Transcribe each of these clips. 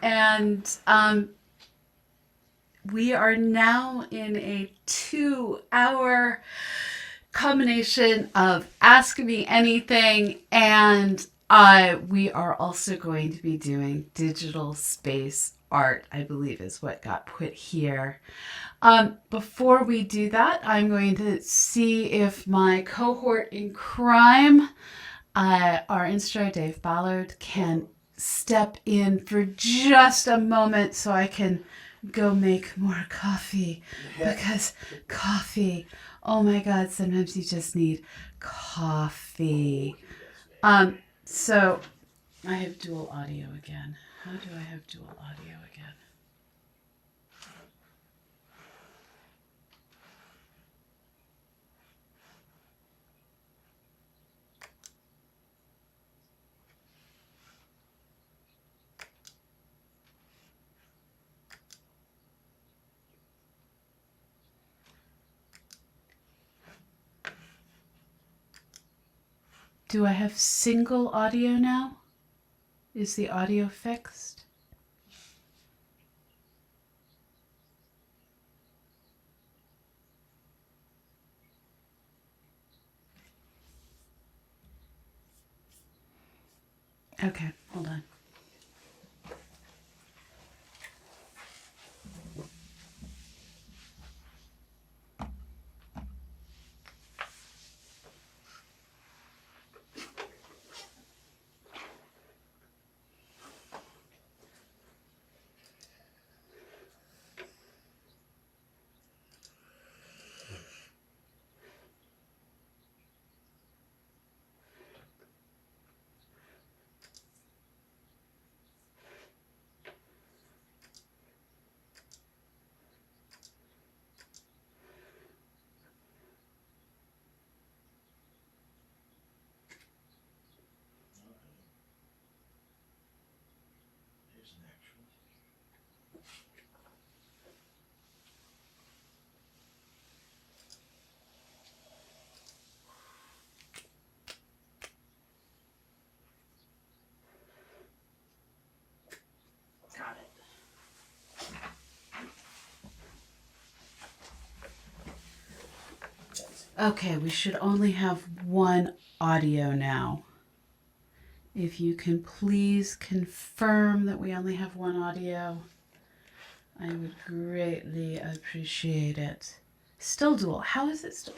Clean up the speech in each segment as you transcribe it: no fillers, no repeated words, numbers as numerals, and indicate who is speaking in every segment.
Speaker 1: And we are now in a 2 hour combination of Ask Me Anything, and we are also going to be doing digital space art, I believe is what got put here. Before we do that, I'm going to see if my cohort in crime, our instructor Dave Ballard, can step in for just a moment so I can go make more coffee. Because coffee, oh my God, sometimes you just need coffee. So I have dual audio again. How do I have dual audio again? Do I have single audio now? Is the audio fixed? Okay, hold on. Got it. Okay, we should only have one audio now. If you can please confirm that we only have one audio, I would greatly appreciate it. Still dual. How is it still?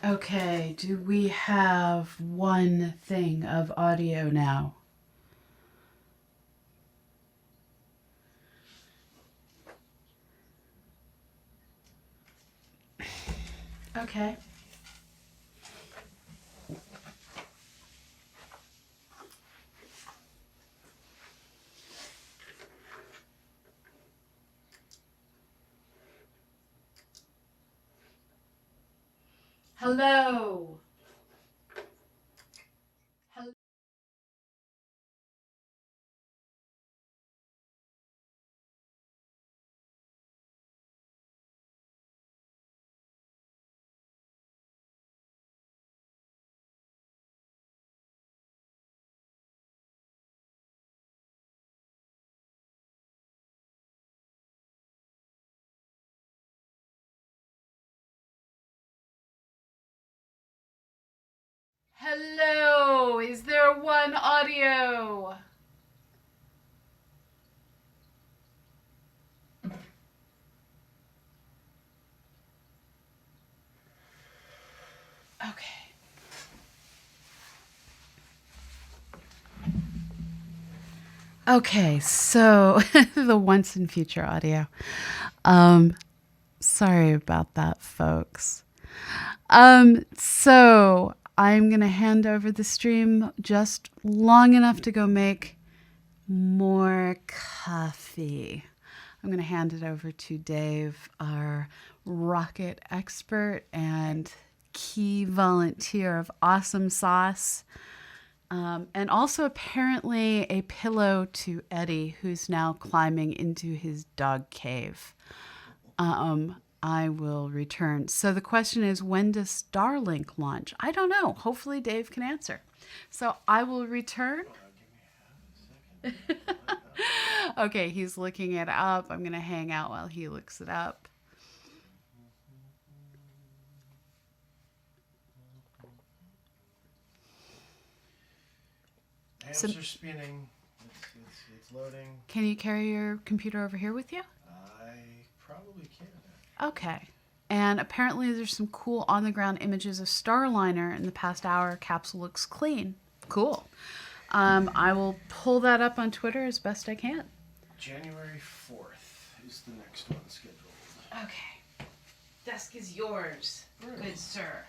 Speaker 1: Okay, do we have one thing of audio now? Okay. Hello. Hello. Hello. Is there one audio? Okay, so the once and future audio. Um, Sorry about that, folks. So I'm gonna hand over the stream just long enough to go make more coffee. I'm gonna hand it over to Dave, our rocket expert and key volunteer of awesome sauce. And also apparently a pillow to Eddie, who's now climbing into his dog cave. I will return. So the question is, when does Starlink launch? I don't know. Hopefully Dave can answer. So I will return. Okay, he's looking it up. I'm going to hang out while he looks it up.
Speaker 2: Amps are spinning. It's loading.
Speaker 1: Can you carry your computer over here with you?
Speaker 2: I probably can.
Speaker 1: Okay. And apparently there's some cool on-the-ground images of Starliner in the past hour. Capsule looks clean. Cool. I will pull that up on Twitter as best I can.
Speaker 2: January 4th is the next one scheduled.
Speaker 1: Okay. Desk is yours, good sir.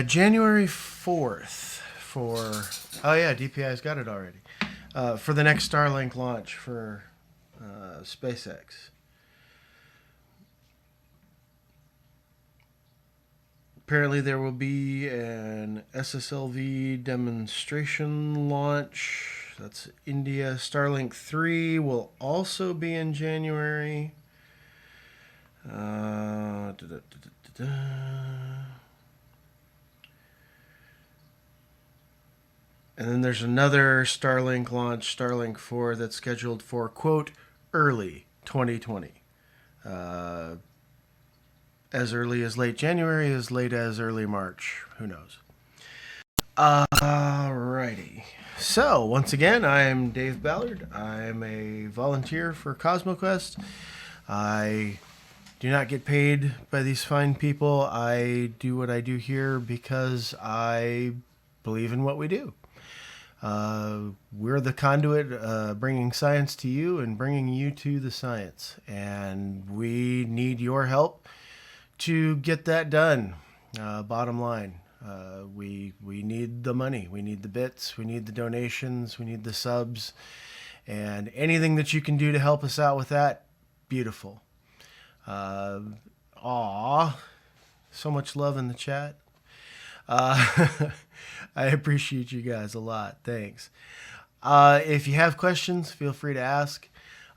Speaker 2: January 4th for... Oh yeah, DPI's got it already. For the next Starlink launch for SpaceX. Apparently there will be an SSLV demonstration launch. That's India. Starlink 3 will also be in January. And then there's another Starlink launch, Starlink 4, that's scheduled for, quote, early 2020. As early as late January, as late as early March. Who knows? Alrighty. So, once again, I'm Dave Ballard. I'm a volunteer for CosmoQuest. I do not get paid by these fine people. I do what I do here because I believe in what we do. We're the conduit bringing science to you and bringing you to the science. And we need your help to get that done. Bottom line, we need the money. We need the bits. We need the donations. We need the subs. And anything that you can do to help us out with that, beautiful. So much love in the chat. I appreciate you guys a lot. Thanks. If you have questions, feel free to ask.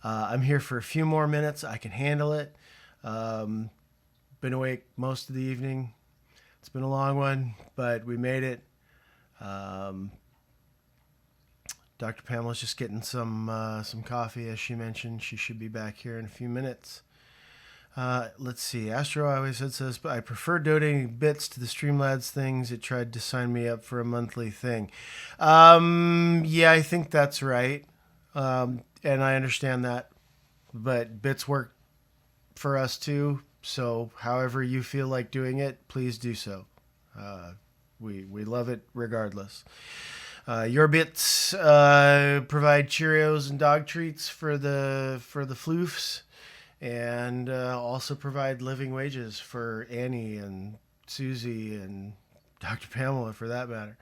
Speaker 2: I'm here for a few more minutes. I can handle it. Been awake most of the evening. It's been a long one, but we made it. Dr. Pamela's just getting some coffee, as she mentioned. She should be back here in a few minutes. Let's see. Astro always says, but I prefer donating bits to the Streamlabs things. It tried to sign me up for a monthly thing. Yeah, I think that's right. And I understand that. But bits work for us too. So however you feel like doing it, please do so. We love it regardless. Your bits provide Cheerios and dog treats for the floofs. And also provide living wages for Annie and Susie and Dr. Pamela, for that matter.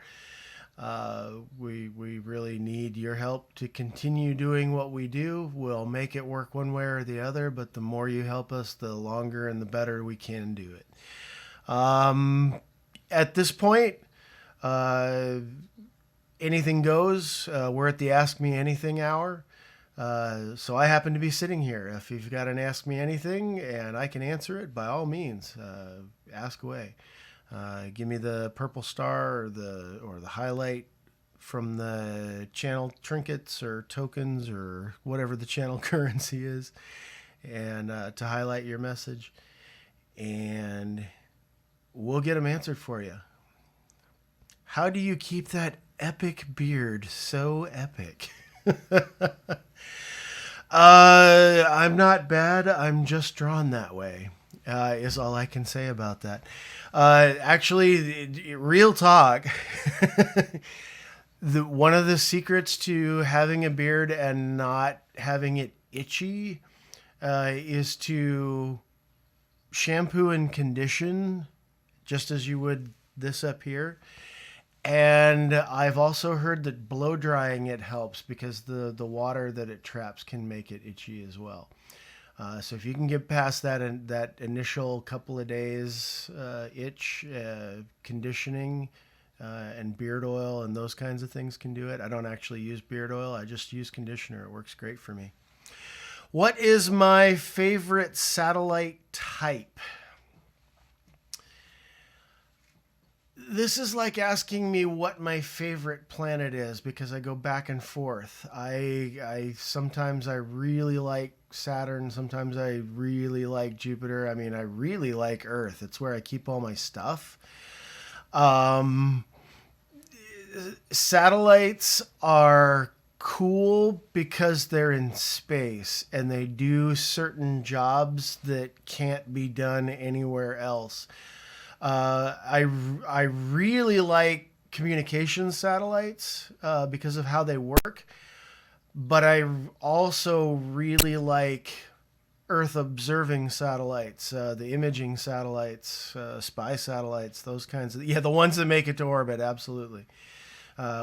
Speaker 2: We really need your help to continue doing what we do. We'll make it work one way or the other, but the more you help us, the longer and the better we can do it. At this point, anything goes. We're at the Ask Me Anything hour. So I happen to be sitting here. If you've got an Ask Me Anything and I can answer it, by all means, ask away. Give me the purple star or the highlight from the channel trinkets or tokens or whatever the channel currency is, and to highlight your message, and we'll get them answered for you. How do you keep that epic beard so epic? I'm not bad. I'm just drawn that way. Is all I can say about that. Actually, real talk. One of the secrets to having a beard and not having it itchy is to shampoo and condition just as you would this up here. And I've also heard that blow drying it helps because the water that it traps can make it itchy as well. So if you can get past that initial couple of days itch, conditioning and beard oil and those kinds of things can do it. I don't actually use beard oil. I just use conditioner. It works great for me. What is my favorite satellite type? This is like asking me what my favorite planet is because I go back and forth. I sometimes I really like Saturn, sometimes I really like Jupiter. I mean, I really like Earth. It's where I keep all my stuff. Um, Satellites are cool because they're in space and they do certain jobs that can't be done anywhere else. I really like communication satellites because of how they work, but I also really like Earth observing satellites, the imaging satellites, spy satellites, those kinds of the ones that make it to orbit. Absolutely,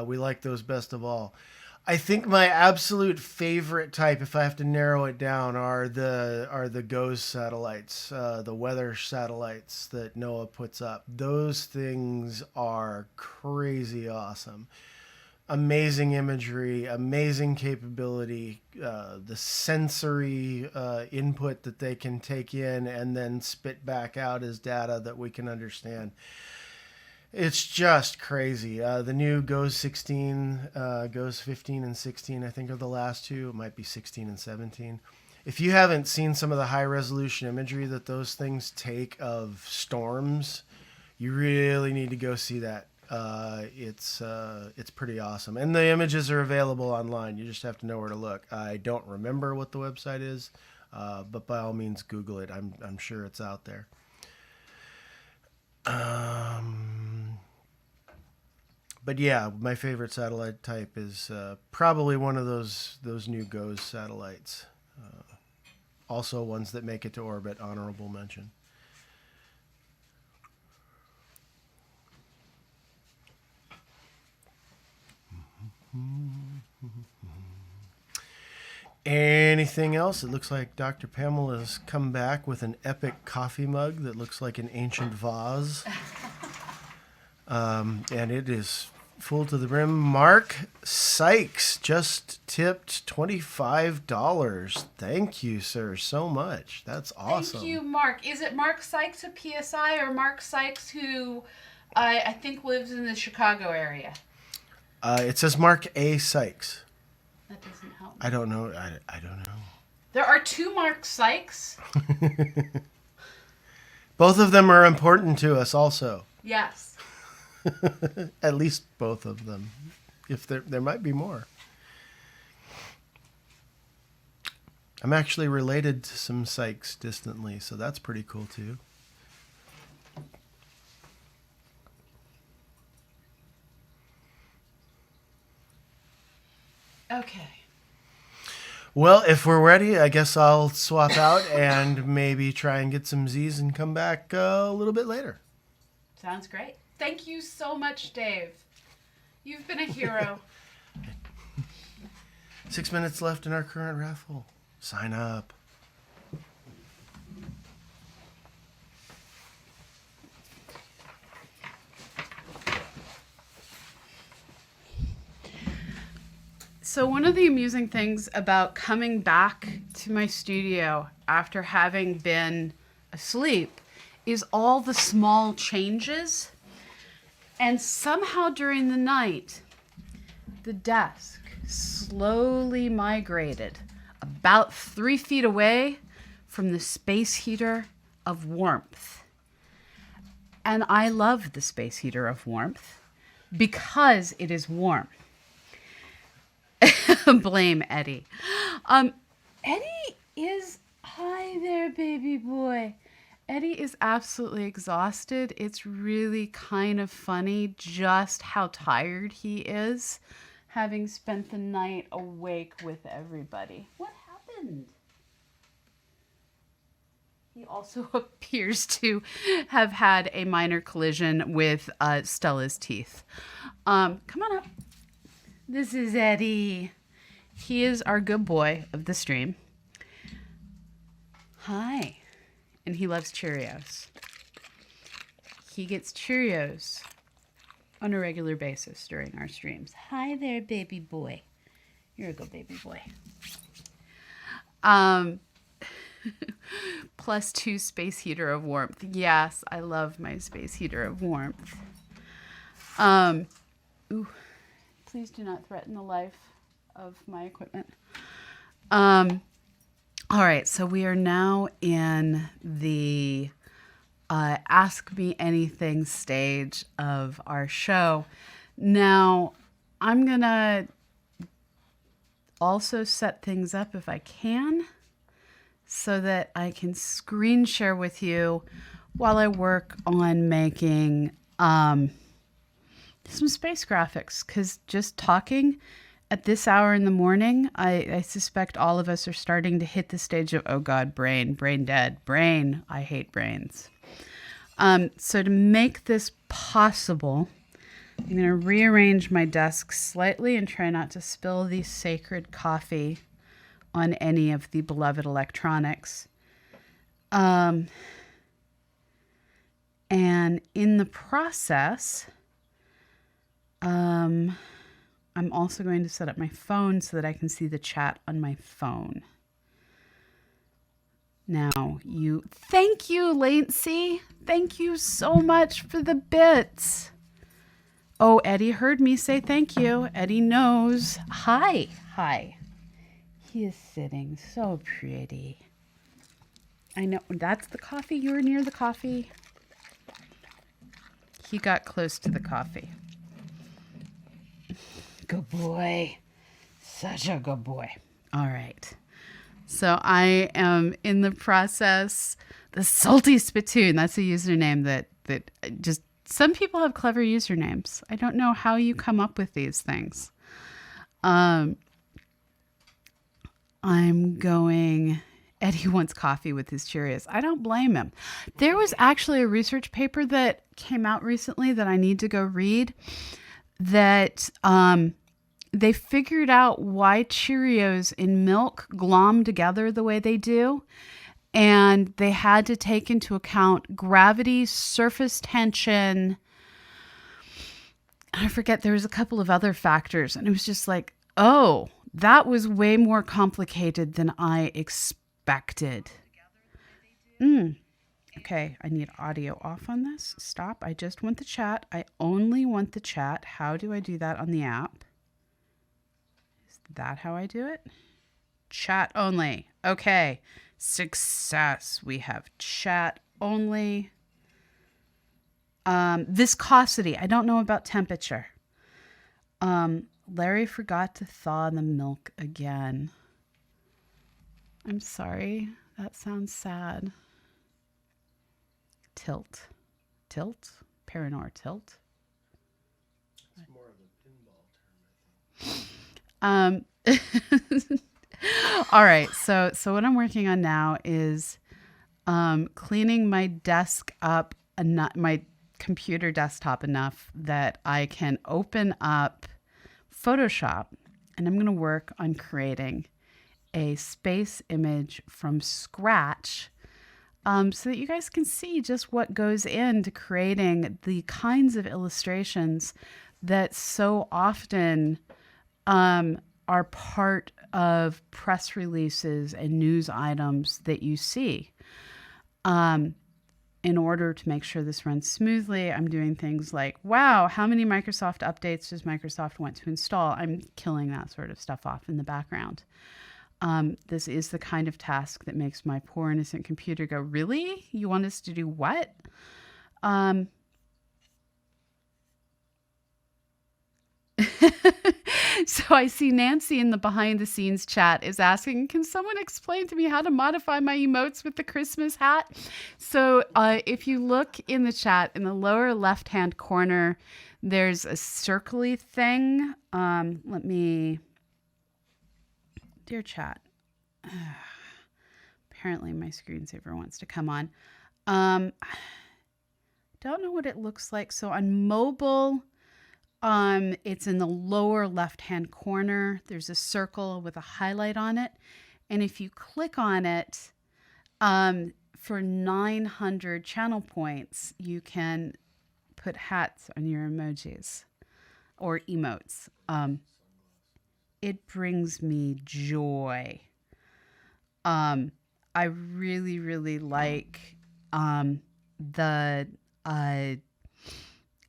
Speaker 2: we like those best of all. I think my absolute favorite type, if I have to narrow it down, are the GOES satellites, the weather satellites that NOAA puts up. Those things are crazy awesome. Amazing imagery, amazing capability, the sensory input that they can take in and then spit back out as data that we can understand. It's just crazy. The new GOES 16, GOES 15 and 16, I think are the last two. It might be 16 and 17. If you haven't seen some of the high resolution imagery that those things take of storms, you really need to go see that. It's pretty awesome, and the images are available online. You just have to know where to look. I don't remember what the website is, but by all means, Google it. I'm sure it's out there. But yeah, my favorite satellite type is probably one of those new GOES satellites. Also, ones that make it to orbit. Honorable mention. Anything else? It looks like Dr. Pamela's come back with an epic coffee mug that looks like an ancient vase. And it is full to the brim. Mark Sykes just tipped $25. Thank you, sir, so much. That's awesome.
Speaker 1: Thank you, Mark. Is it Mark Sykes of PSI or Mark Sykes who I think lives in the Chicago area?
Speaker 2: It says Mark A. Sykes.
Speaker 1: That doesn't help me.
Speaker 2: I don't know. I don't know.
Speaker 1: There are two Mark Sykes.
Speaker 2: Both of them are important to us also.
Speaker 1: Yes.
Speaker 2: At least both of them. If there might be more. I'm actually related to some Sykes distantly, so that's pretty cool too.
Speaker 1: Okay.
Speaker 2: Well, if we're ready, I guess I'll swap out and maybe try and get some Z's and come back a little bit later.
Speaker 1: Sounds great. Thank you so much, Dave. You've been a hero.
Speaker 2: 6 minutes left in our current raffle. Sign up.
Speaker 1: So one of the amusing things about coming back to my studio after having been asleep is all the small changes. And somehow during the night, the desk slowly migrated about 3 feet away from the space heater of warmth. And I love the space heater of warmth because it is warm. Blame Eddie. Eddie is. Hi there, baby boy. Eddie is absolutely exhausted. It's really kind of funny just how tired he is, having spent the night awake with everybody. What happened? He also appears to have had a minor collision with Stella's teeth. Come on up. This is Eddie. He is our good boy of the stream. Hi. And he loves Cheerios. He gets Cheerios on a regular basis during our streams. Hi there, baby boy. You're a good baby boy. +2 space heater of warmth. Yes, I love my space heater of warmth. Ooh, please do not threaten the life of my equipment. All right, so we are now in the Ask Me Anything stage of our show. Now, I'm going to also set things up if I can so that I can screen share with you while I work on making some space graphics, because just talking at this hour in the morning, I suspect all of us are starting to hit the stage of, oh God, brain dead, brain, I hate brains. So to make this possible, I'm going to rearrange my desk slightly and try not to spill the sacred coffee on any of the beloved electronics. And in the process, I'm also going to set up my phone so that I can see the chat on my phone. Now, thank you, Lancey. Thank you so much for the bits. Oh, Eddie heard me say thank you. Eddie knows. Hi. He is sitting so pretty. I know, that's the coffee. You were near the coffee. He got close to the coffee. Good boy. Such a good boy. All right. So I am in the process. The Salty Spittoon, that's a username that just, some people have clever usernames. I don't know how you come up with these things. I'm going, Eddie wants coffee with his Cheerios. I don't blame him. There was actually a research paper that came out recently that I need to go read that they figured out why Cheerios in milk glom together the way they do. And they had to take into account gravity, surface tension. I forget, there was a couple of other factors. And it was just like, oh, that was way more complicated than I expected. Okay, I need audio off on this. Stop. I just want the chat. I only want the chat. How do I do that on the app? Is that how I do it? Chat only. Okay. Success. We have chat only. Viscosity. I don't know about temperature. Larry forgot to thaw the milk again. I'm sorry. That sounds sad. Tilt. Paranor tilt.
Speaker 2: It's more of a pinball term, I think.
Speaker 1: All right. So what I'm working on now is cleaning my desk up, my computer desktop enough that I can open up Photoshop, and I'm going to work on creating a space image from scratch, so that you guys can see just what goes into creating the kinds of illustrations that so often are part of press releases and news items that you see. In order to make sure this runs smoothly, I'm doing things like, wow, how many Microsoft updates does Microsoft want to install? I'm killing that sort of stuff off in the background. This is the kind of task that makes my poor innocent computer go, really? You want us to do what? So I see Nancy in the behind the scenes chat is asking, can someone explain to me how to modify my emotes with the Christmas hat? So if you look in the chat in the lower left hand corner, there's a circly thing. Let me, dear chat. Apparently my screensaver wants to come on. Don't know what it looks like. So on mobile, it's in the lower left-hand corner. There's a circle with a highlight on it. And if you click on it, for 900 channel points, you can put hats on your emojis or emotes. It brings me joy. I really, really like the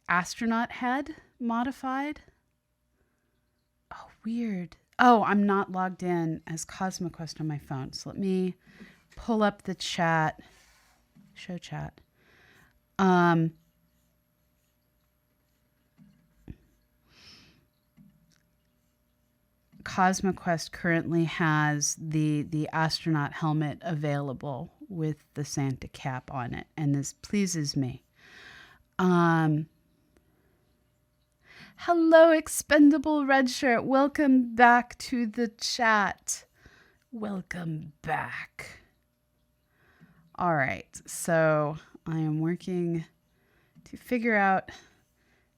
Speaker 1: astronaut head modified. Oh, weird. Oh, I'm not logged in as CosmoQuest on my phone. So let me pull up the chat. Show chat. CosmoQuest currently has the astronaut helmet available with the Santa cap on it, and this pleases me. Hello, Expendable Red Shirt. Welcome back to the chat. Welcome back. All right, so I am working to figure out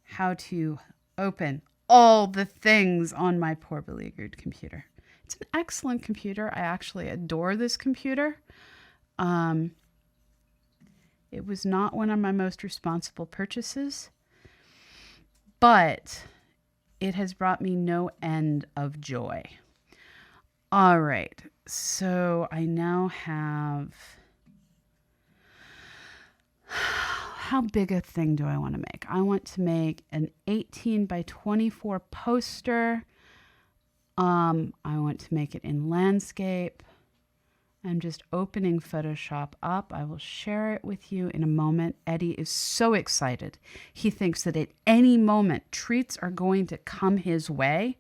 Speaker 1: how to open all the things on my poor beleaguered computer. It's an excellent computer. I actually adore this computer. It was not one of my most responsible purchases, but it has brought me no end of joy. All right, so I now have... How big a thing do I want to make? I want to make an 18 by 24 poster. I want to make it in landscape. I'm just opening Photoshop up. I will share it with you in a moment. Eddie is so excited. He thinks that at any moment treats are going to come his way.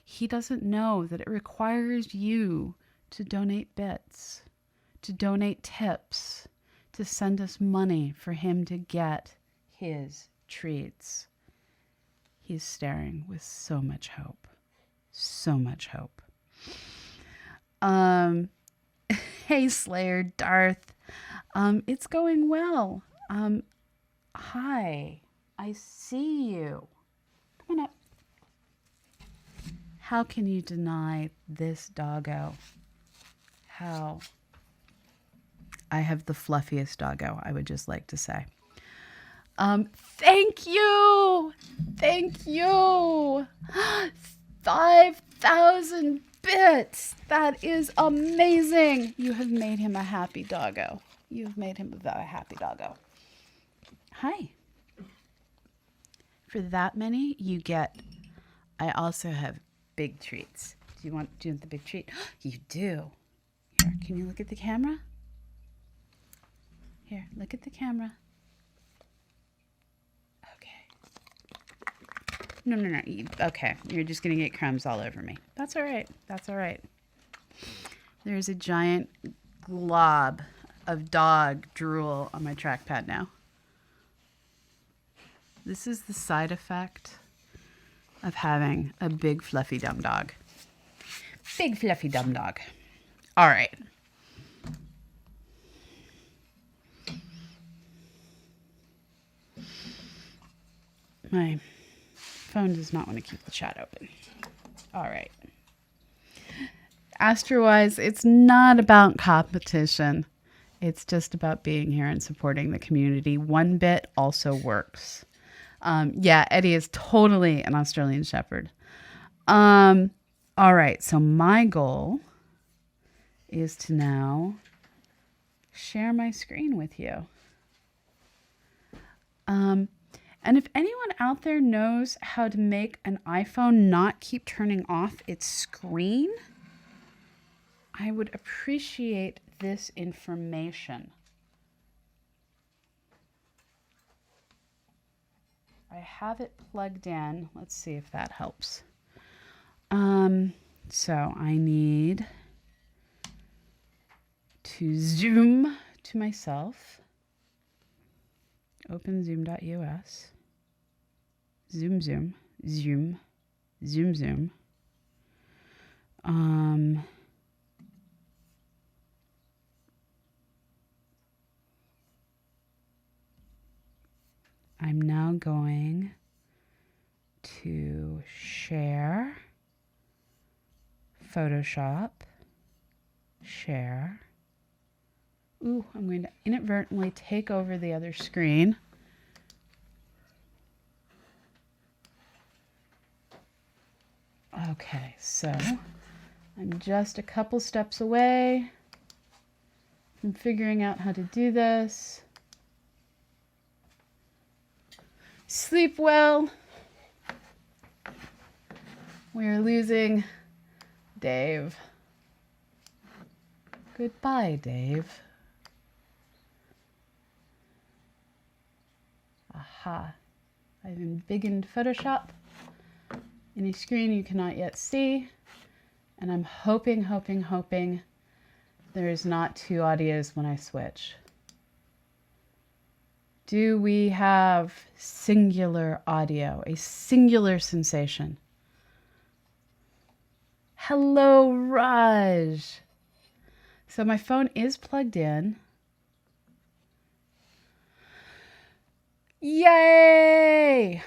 Speaker 1: He doesn't know that it requires you to donate bits, to donate tips, to send us money for him to get his treats. He's staring with so much hope. So much hope. Hey, Slayer Darth. It's going well. Hi. I see you. Come on up. How can you deny this doggo? How? I have the fluffiest doggo, I would just like to say. Thank you. Thank you. 5,000 bits. That is amazing. You have made him a happy doggo. You've made him a happy doggo. Hi. For that many, you get... I also have big treats. Do you want the big treat? You do. Here, can you look at the camera? Here, look at the camera. Okay. No. Okay, you're just going to get crumbs all over me. That's all right. That's all right. There's a giant glob of dog drool on my trackpad now. This is the side effect of having a big fluffy dumb dog. Big fluffy dumb dog. All right. My phone does not want to keep the chat open. All right. Astrowise, it's not about competition. It's just about being here and supporting the community. One bit also works. Yeah, Eddie is totally an Australian Shepherd. All right. So my goal is to now share my screen with you. And if anyone out there knows how to make an iPhone not keep turning off its screen, I would appreciate this information. I have it plugged in. Let's see if that helps. So I need to zoom to myself. Open zoom.us. Zoom, zoom, zoom, zoom, zoom. I'm now going to share, Photoshop, share. Ooh, I'm going to inadvertently take over the other screen. Okay, so I'm just a couple steps away from figuring out how to do this. Sleep well. We're losing Dave. Goodbye, Dave. Aha. I've embiggened Photoshop in a screen you cannot yet see. And I'm hoping there's not two audios when I switch. Do we have singular audio, a singular sensation? Hello, Raj. So my phone is plugged in. Yay!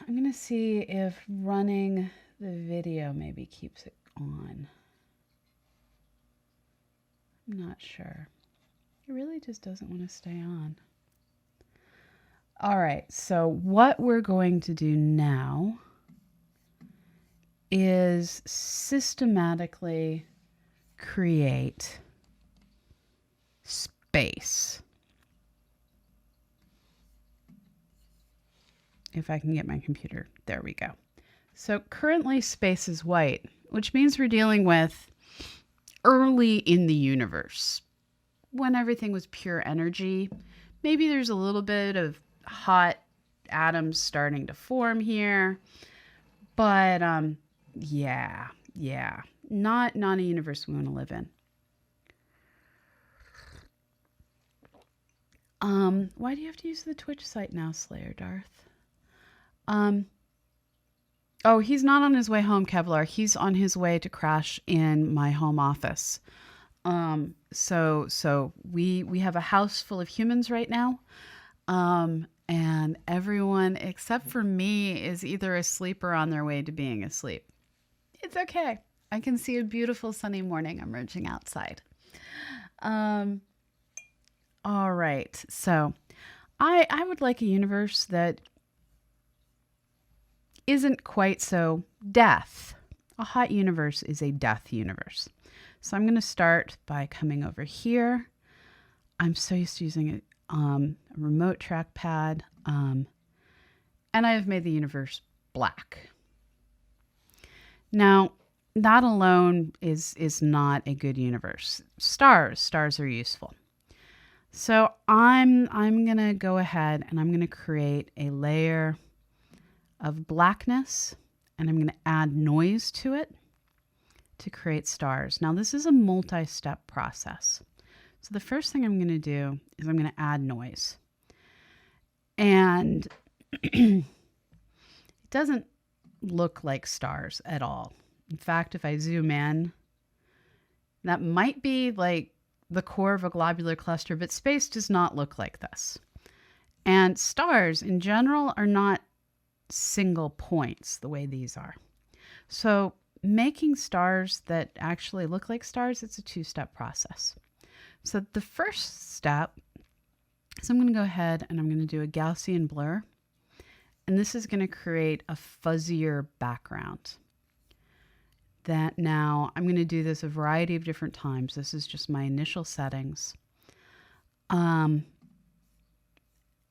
Speaker 1: I'm going to see if running the video maybe keeps it on. I'm not sure. It really just doesn't want to stay on. All right, so what we're going to do now is systematically create space. If I can get my computer, there we go. So currently space is white, which means we're dealing with early in the universe, when everything was pure energy. Maybe there's a little bit of hot atoms starting to form here, but yeah, not a universe we want to live in. Why do you have to use the Twitch site now, Slayer Darth? Oh, he's not on his way home, Kevlar. He's on his way to crash in my home office. So we have a house full of humans right now. And everyone except for me is either asleep or on their way to being asleep. It's okay. I can see a beautiful sunny morning emerging outside. All right. So I would like a universe that isn't quite so death. A hot universe is a death universe. So I'm going to start by coming over here. I'm so used to using a remote trackpad. And I have made the universe black. Now, that alone is not a good universe. Stars are useful. So I'm going to go ahead and I'm going to create a layer of blackness, and I'm going to add noise to it to create stars. Now, this is a multi-step process. So the first thing I'm going to do is I'm going to add noise. And it doesn't look like stars at all. In fact, if I zoom in, that might be like the core of a globular cluster, but space does not look like this. And stars in general are not single points the way these are. So making stars that actually look like stars, it's a two-step process. So the first step is I'm going to go ahead and I'm going to do a Gaussian blur. And this is going to create a fuzzier background. That now I'm going to do this a variety of different times. This is just my initial settings.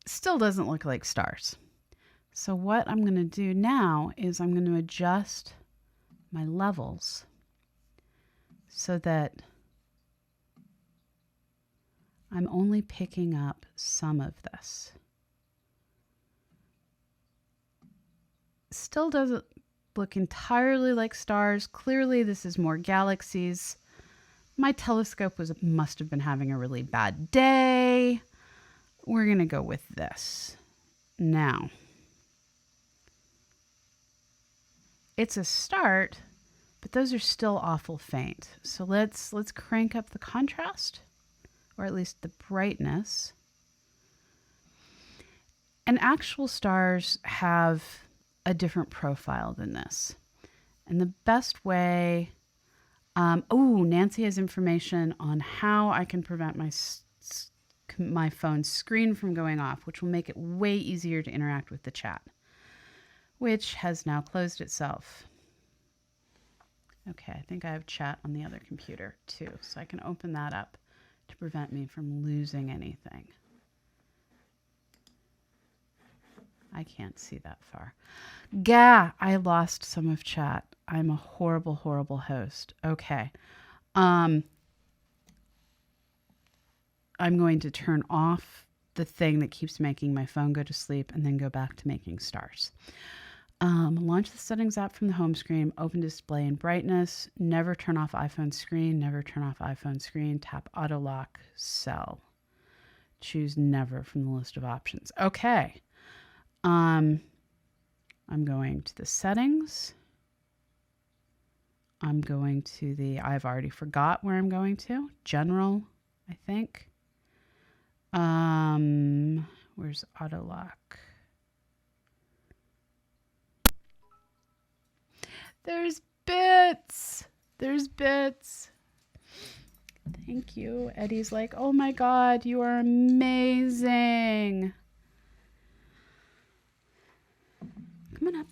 Speaker 1: Still doesn't look like stars. So what I'm going to do now is I'm going to adjust my levels so that I'm only picking up some of this. Still doesn't look entirely like stars. Clearly, this is more galaxies. My telescope must have been having a really bad day. We're going to go with this. Now, it's a start, but those are still awful faint. So let's crank up the contrast, or at least the brightness. And actual stars have a different profile than this. And the best way, Nancy has information on how I can prevent my phone's screen from going off, which will make it way easier to interact with the chat, which has now closed itself. Okay, I think I have chat on the other computer too, so I can open that up to prevent me from losing anything. I can't see that far. Gah, I lost some of chat. I'm a horrible, horrible host. Okay. I'm going to turn off the thing that keeps making my phone go to sleep and then go back to making stars. Launch the settings app from the home screen, open display and brightness, never turn off iPhone screen, never turn off iPhone screen, tap auto lock cell. Choose never from the list of options. Okay. I'm going to the settings. I'm going to I've already forgot where I'm going to. General, I think. Where's auto lock? There's bits. Thank you. Eddie's like, oh my God, you are amazing. Come on up.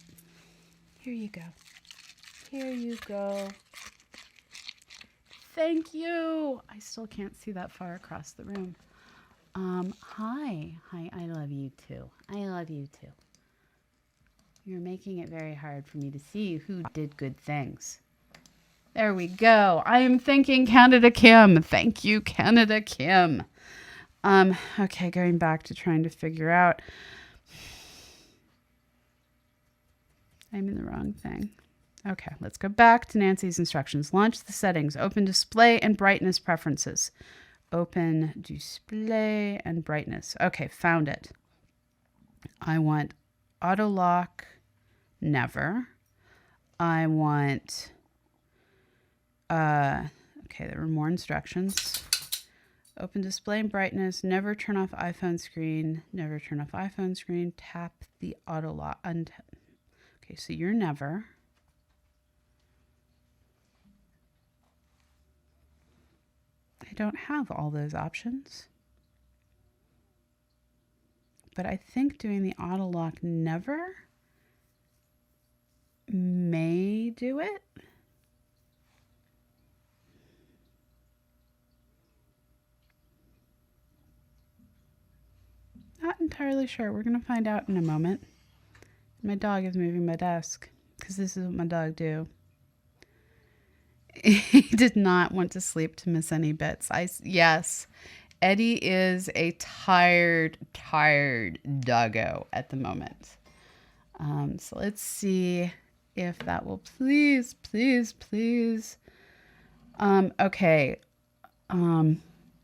Speaker 1: Here you go. Thank you. I still can't see that far across the room. Hi. I love you too. You're making it very hard for me to see who did good things. There we go. I am thanking Canada Kim. Thank you, Canada Kim. Okay, going back to trying to figure out. I'm in the wrong thing. Okay, let's go back to Nancy's instructions. Launch the settings. Open display and brightness preferences. Open display and brightness. Okay, found it. I want auto lock, never. I want, okay, there were more instructions. Open display and brightness, never turn off iPhone screen, tap the auto lock. Okay, so you're never. I don't have all those options. But I think doing the auto lock never may do it. Not entirely sure. We're going to find out in a moment. My dog is moving my desk because this is what my dog do. He did not want to sleep to miss any bits. Yes, Eddie is a tired doggo at the moment. So let's see if that will please. Okay.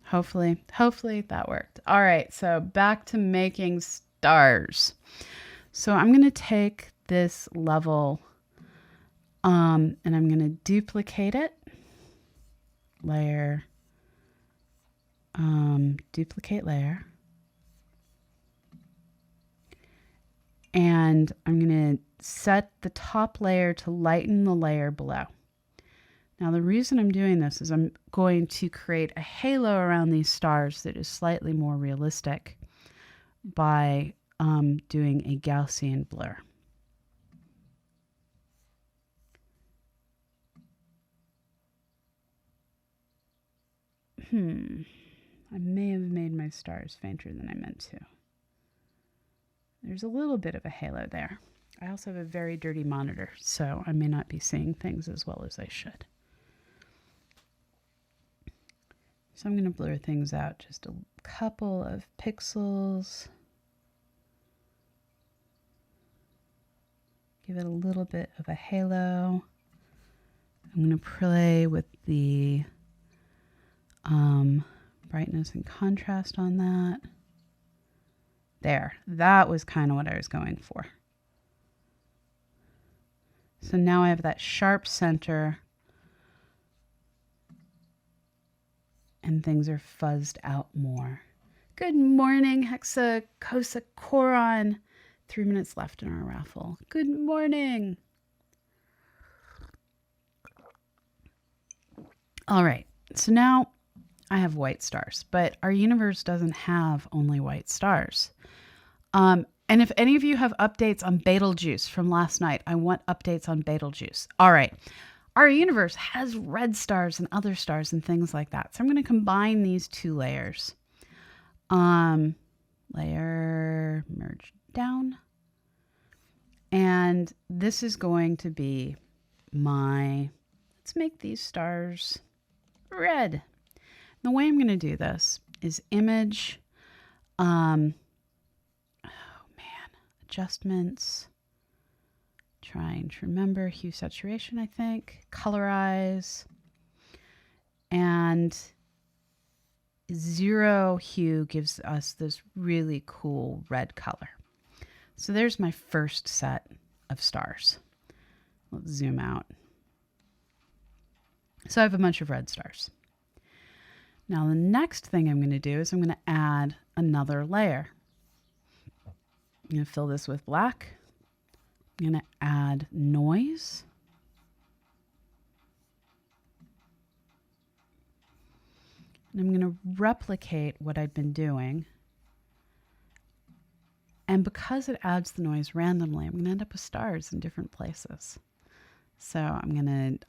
Speaker 1: Hopefully that worked. All right. So back to making stars. So I'm going to take this level, and I'm going to duplicate it. Layer. Duplicate layer. And I'm going to set the top layer to lighten the layer below. Now, the reason I'm doing this is I'm going to create a halo around these stars that is slightly more realistic by doing a Gaussian blur. I may have made my stars fainter than I meant to. There's a little bit of a halo there. I also have a very dirty monitor, so I may not be seeing things as well as I should. So I'm going to blur things out just a couple of pixels. Give it a little bit of a halo. I'm going to play with the brightness and contrast on that. There, that was kind of what I was going for. So now I have that sharp center and things are fuzzed out more. Good morning, Hexacosacoron. 3 minutes left in our raffle. Good morning. All right, so now I have white stars, but our universe doesn't have only white stars. And if any of you have updates on Betelgeuse from last night, I want updates on Betelgeuse. All right, our universe has red stars and other stars and things like that. So I'm going to combine these two layers. Layer, merge down. And this is going to be my, let's make these stars red. The way I'm going to do this is image, adjustments, trying to remember hue saturation, I think, colorize, and 0 hue gives us this really cool red color. So there's my first set of stars. Let's zoom out. So I have a bunch of red stars. Now the next thing I'm going to do is I'm going to add another layer. I'm going to fill this with black. I'm going to add noise. And I'm going to replicate what I've been doing. And because it adds the noise randomly, I'm going to end up with stars in different places. So I'm going to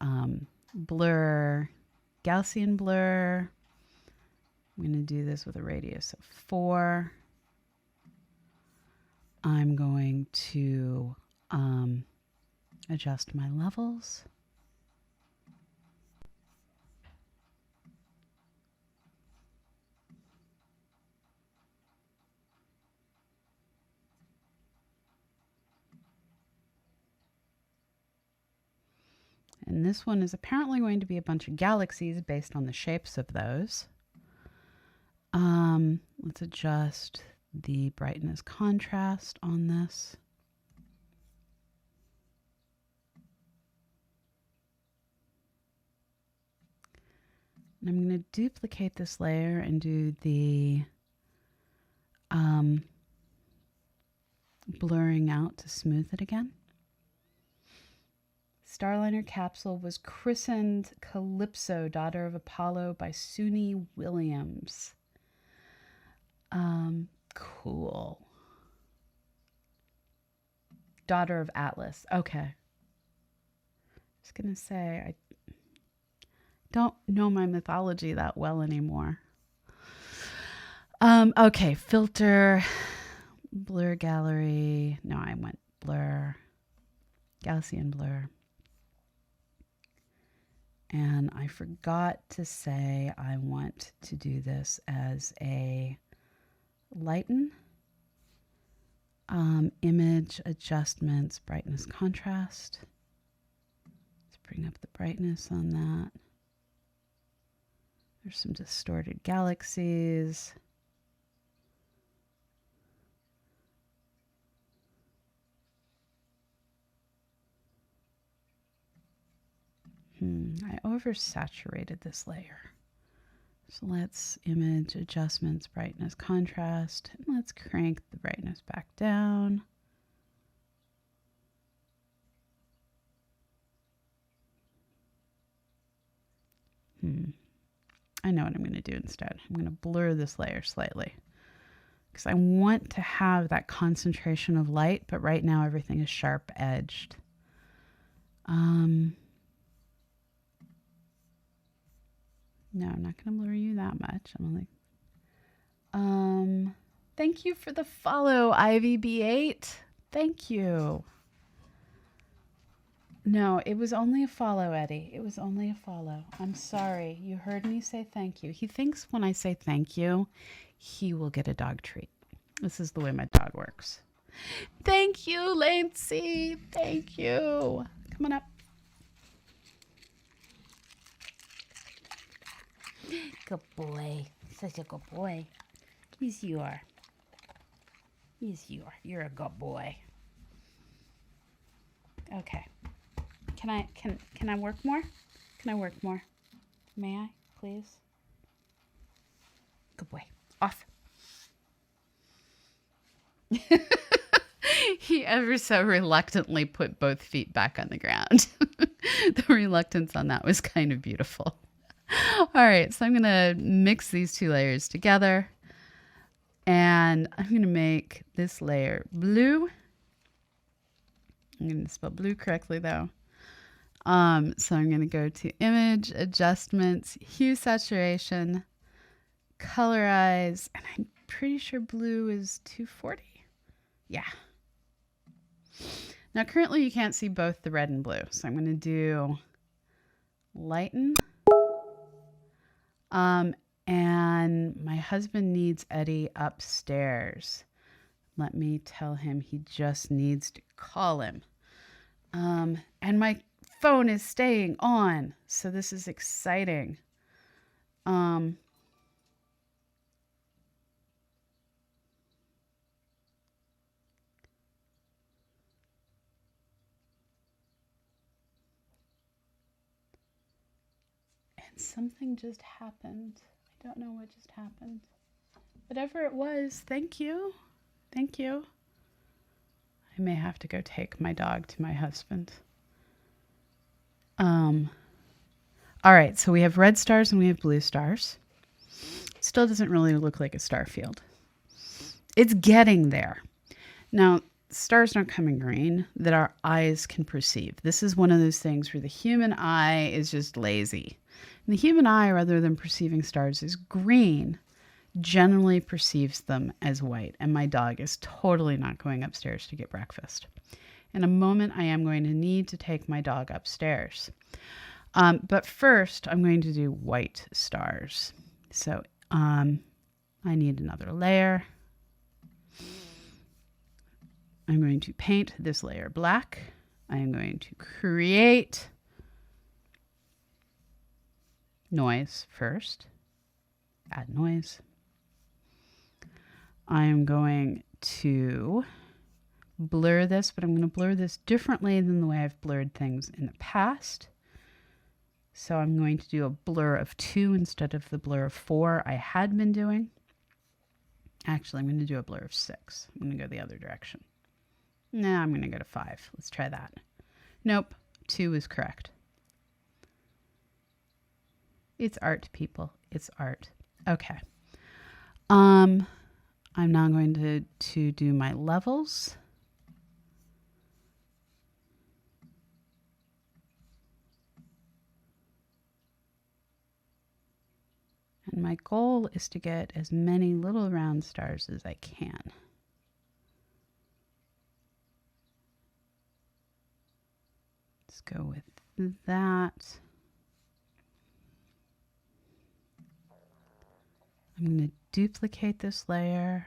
Speaker 1: blur, Gaussian blur. I'm going to do this with a radius of 4. I'm going to adjust my levels. And this one is apparently going to be a bunch of galaxies based on the shapes of those. Let's adjust the brightness contrast on this. And I'm going to duplicate this layer and do the blurring out to smooth it again. Starliner capsule was christened Calypso, daughter of Apollo, by Suni Williams. Cool. Daughter of Atlas. Okay. I was going to say, I don't know my mythology that well anymore. Okay, filter, blur gallery. No, I went blur, Gaussian blur. And I forgot to say I want to do this as a lighten, image adjustments, brightness contrast. Let's bring up the brightness on that. There's some distorted galaxies. I oversaturated this layer. So let's image adjustments, brightness, contrast, and let's crank the brightness back down. I know what I'm going to do instead. I'm going to blur this layer slightly because I want to have that concentration of light, but right now everything is sharp edged. No, I'm not going to blur you that much. I'm like, thank you for the follow, IvyB8. Thank you. No, it was only a follow, Eddie. It was only a follow. I'm sorry. You heard me say thank you. He thinks when I say thank you, he will get a dog treat. This is the way my dog works. Thank you, Lancey. Thank you. Come on up. Good boy. Such a good boy. Yes, you are. Yes, you are. You're a good boy. Okay. Can I work more? Can I work more? May I, please? Good boy. Off. He ever so reluctantly put both feet back on the ground. The reluctance on that was kind of beautiful. All right, so I'm going to mix these two layers together. And I'm going to make this layer blue. I'm going to spell blue correctly, though. So I'm going to go to Image, Adjustments, Hue Saturation, Colorize, and I'm pretty sure blue is 240. Yeah. Now, currently you can't see both the red and blue, so I'm going to do Lighten. And my husband needs Eddie upstairs. Let me tell him he just needs to call him. And my phone is staying on, so this is exciting. And something just happened. I don't know what just happened. Whatever it was, thank you. Thank you. I may have to go take my dog to my husband. All right, so we have red stars and we have blue stars. Still doesn't really look like a star field. It's getting there. Now, stars don't come in green that our eyes can perceive. This is one of those things where the human eye is just lazy. And the human eye, rather than perceiving stars as green, generally perceives them as white. And my dog is totally not going upstairs to get breakfast. In a moment, I am going to need to take my dog upstairs. But first, I'm going to do white stars. So I need another layer. I'm going to paint this layer black. I am going to create noise first. Add noise. I am going to blur this, but I'm going to blur this differently than the way I've blurred things in the past. So I'm going to do a blur of 2 instead of the blur of 4 I had been doing. Actually, I'm going to do a blur of 6. I'm going to go the other direction. Nah, I'm going to go to 5. Let's try that. Nope, 2 is correct. It's art, people. It's art. Okay. I'm now going to do my levels. And my goal is to get as many little round stars as I can. Let's go with that. I'm going to duplicate this layer,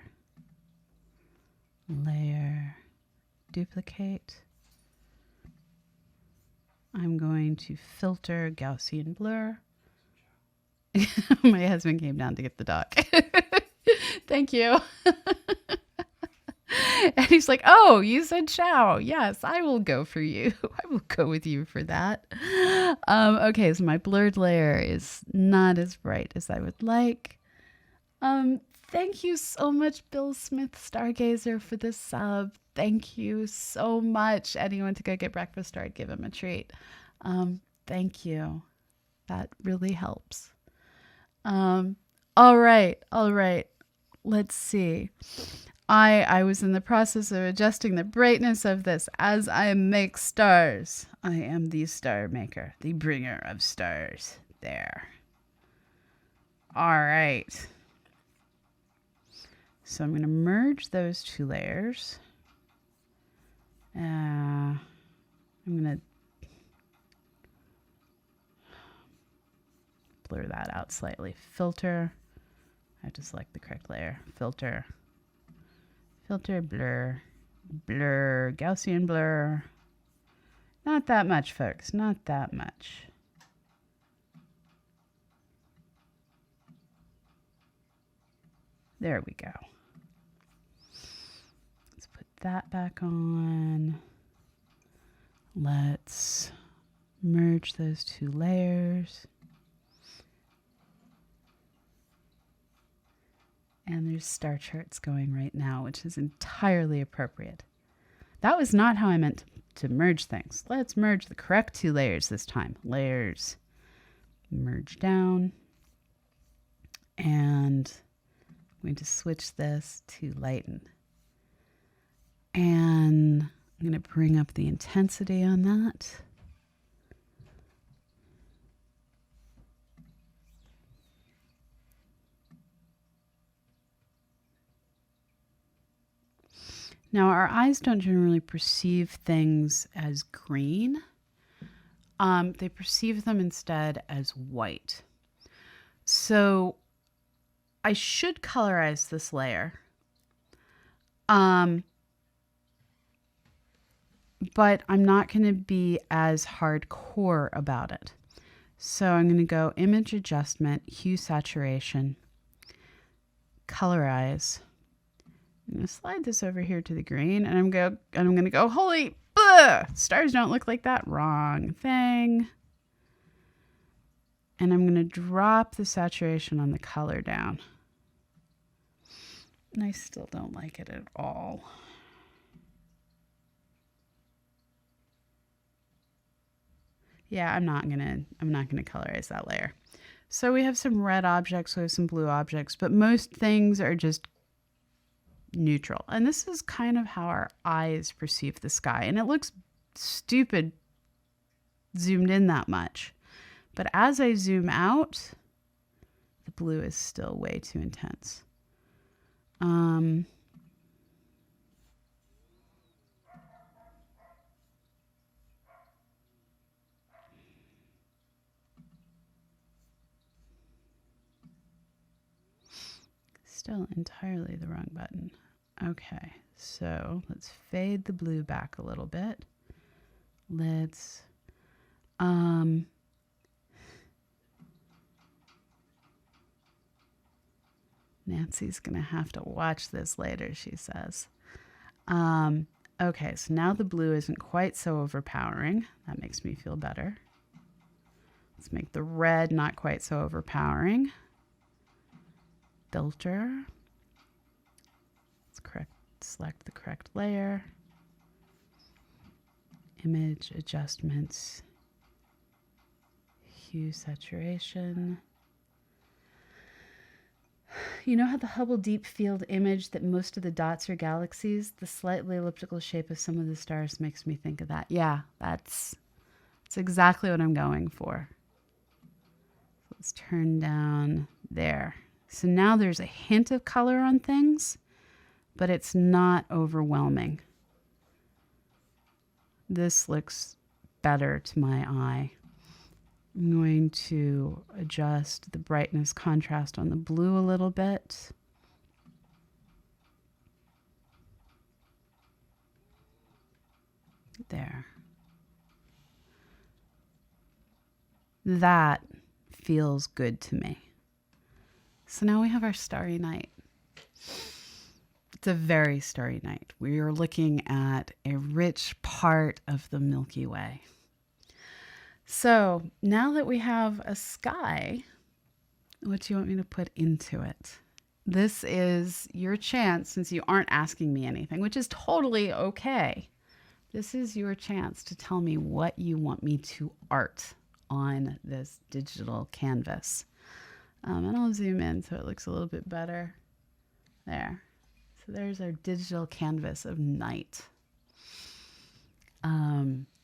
Speaker 1: duplicate. I'm going to filter Gaussian blur. My husband came down to get the dog. Thank you. And he's like, oh, you said chow. Yes, I will go for you. I will go with you for that. Okay, so my blurred layer is not as bright as I would like. Thank you so much, Bill Smith Stargazer, for the sub. Thank you so much. Anyone to go get breakfast, or I'd give him a treat. Thank you. That really helps. All right. Let's see. I was in the process of adjusting the brightness of this as I make stars. I am the star maker, the bringer of stars. There. All right. So I'm going to merge those 2 layers. I'm going to blur that out slightly. Filter. I have to select the correct layer. Filter, blur, Blur, Gaussian blur. Not that much, folks, not that much. There we go. Let's put that back on. Let's merge those two layers. And there's star charts going right now, which is entirely appropriate. That was not how I meant to merge things. Let's merge the correct two layers this time. Layers, merge down. And I'm going to switch this to lighten. And I'm going to bring up the intensity on that. Now, our eyes don't generally perceive things as green. They perceive them instead as white. So I should colorize this layer. But I'm not going to be as hardcore about it. So I'm going to go image adjustment, hue saturation, colorize. I'm going to slide this over here to the green, and I'm going to go, holy, stars don't look like that. Wrong thing. And I'm going to drop the saturation on the color down. And I still don't like it at all. Yeah, I'm not gonna colorize that layer. So we have some red objects, we have some blue objects, but most things are just neutral. And this is kind of how our eyes perceive the sky. And it looks stupid zoomed in that much. But as I zoom out, the blue is still way too intense. Still entirely the wrong button. Okay, so let's fade the blue back a little bit. Let's Nancy's gonna have to watch this later, she says. Okay, so now the blue isn't quite so overpowering. That makes me feel better. Let's make the red not quite so overpowering. Filter. Let's select the correct layer. Image adjustments. Hue saturation. You know how the Hubble Deep Field image that most of the dots are galaxies? The slightly elliptical shape of some of the stars makes me think of that. Yeah, that's exactly what I'm going for. Let's turn down there. So now there's a hint of color on things, but it's not overwhelming. This looks better to my eye. I'm going to adjust the brightness contrast on the blue a little bit. There. That feels good to me. So now we have our starry night. It's a very starry night. We are looking at a rich part of the Milky Way. So now that we have a sky, what do you want me to put into it? This is your chance, since you aren't asking me anything, which is totally okay. This is your chance to tell me what you want me to art on this digital canvas. And I'll zoom in so it looks a little bit better. There. So there's our digital canvas of night.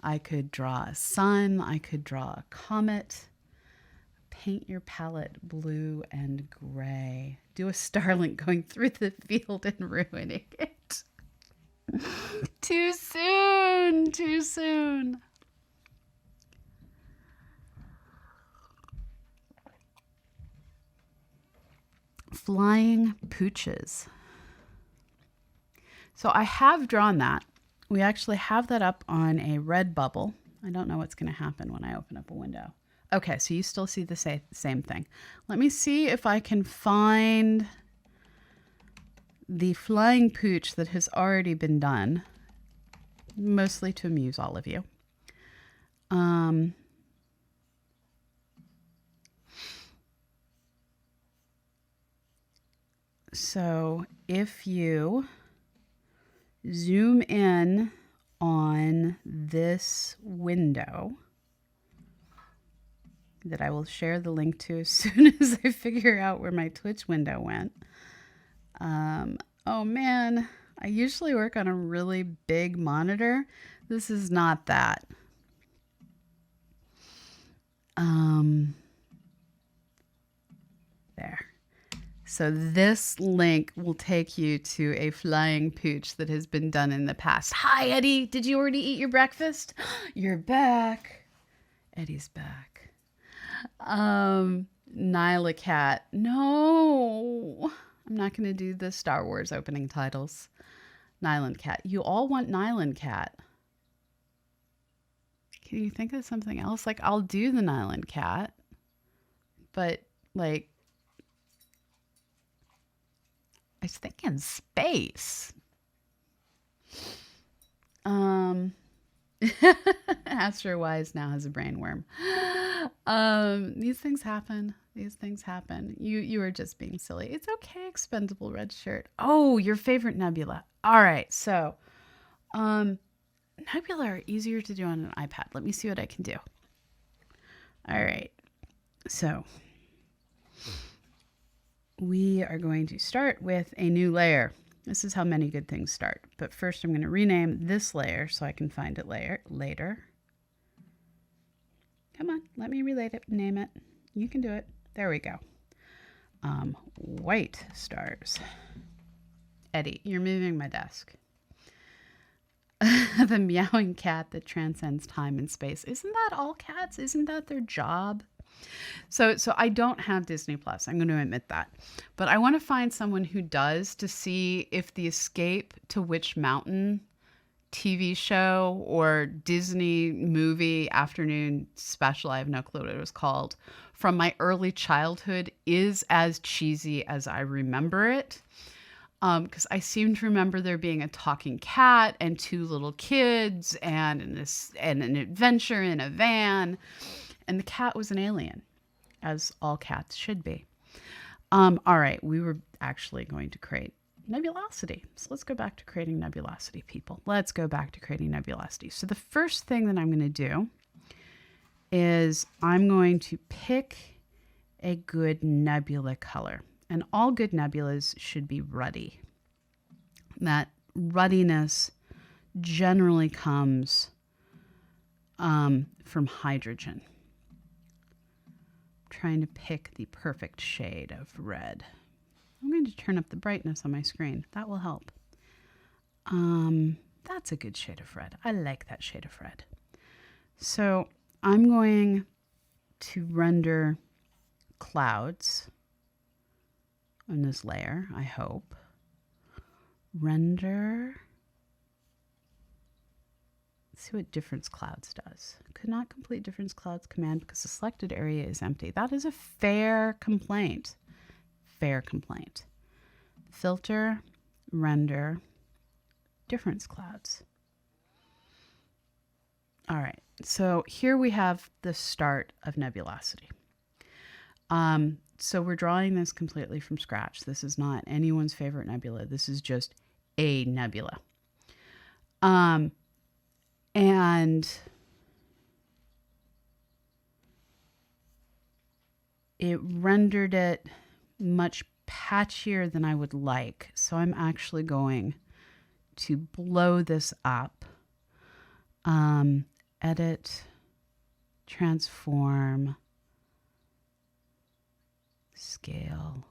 Speaker 1: I could draw a sun. I could draw a comet. Paint your palette blue and gray. Do a starlink going through the field and ruining it. Too soon. Too soon. Flying pooches. So I have drawn that. We actually have that up on a red bubble. I don't know what's going to happen when I open up a window. Okay, so you still see the same thing. Let me see if I can find the flying pooch that has already been done, mostly to amuse all of you. So if you zoom in on this window that I will share the link to as soon as I figure out where my Twitch window went. Oh man, I usually work on a really big monitor. This is not that. There. So this link will take you to a flying pooch that has been done in the past. Hi, Eddie. Did you already eat your breakfast? You're back. Eddie's back. Nyla Cat. No, I'm not going to do the Star Wars opening titles. Nyland Cat. You all want Nyland Cat. Can you think of something else? Like, I'll do the Nyland Cat, but like, I was thinking space. Astro Wise now has a brain worm. These things happen. These things happen. You are just being silly. It's okay, expendable red shirt. Oh, your favorite nebula. All right, so nebula are easier to do on an iPad. Let me see what I can do. All right, so we are going to start with a new layer. This is how many good things start. But first I'm going to rename this layer so I can find it later. Come on, let me name it. You can do it. There we go. White stars. Eddie, you're moving my desk. The meowing cat that transcends time and space. Isn't that all cats? Isn't that their job? So I don't have Disney Plus. I'm going to admit that. But I want to find someone who does to see if the Escape to Witch Mountain TV show or Disney movie afternoon special, I have no clue what it was called, from my early childhood is as cheesy as I remember it. Because I seem to remember there being a talking cat and two little kids and an adventure in a van. And the cat was an alien, as all cats should be. All right, we were actually going to create nebulosity. So let's go back to creating nebulosity, people. Let's go back to creating nebulosity. So the first thing that I'm going to do is I'm going to pick a good nebula color. And all good nebulas should be ruddy. That ruddiness generally comes from hydrogen. I'm trying to pick the perfect shade of red. I'm going to turn up the brightness on my screen. That will help. That's a good shade of red. I like that shade of red. So I'm going to render clouds on this layer, I hope. Render. Let's see what difference clouds does. Could not complete difference clouds command because the selected area is empty. That is a fair complaint. Fair complaint. Filter, render, difference clouds. All right, so here we have the start of nebulosity. So we're drawing this completely from scratch. This is not anyone's favorite nebula. This is just a nebula. And it rendered it much patchier than I would like. So I'm actually going to blow this up. Edit, transform, scale.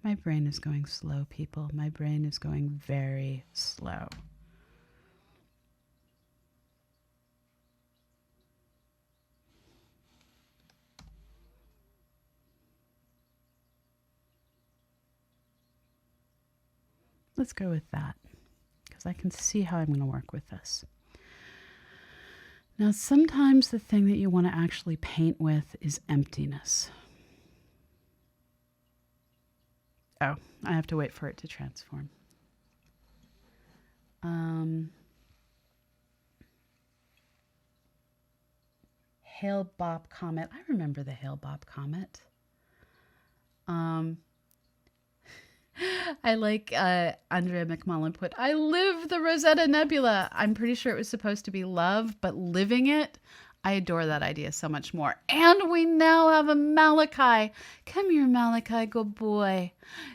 Speaker 1: My brain is going slow, people. My brain is going very slow. Let's go with that, because I can see how I'm going to work with this. Now, sometimes the thing that you want to actually paint with is emptiness. Oh, I have to wait for it to transform. Hale-Bopp Comet. I remember the Hale-Bopp Comet. I like Andrea McMullen put, I live the Rosetta Nebula. I'm pretty sure it was supposed to be love, but living it, I adore that idea so much more. And we now have a Malachi. Come here, Malachi, good boy.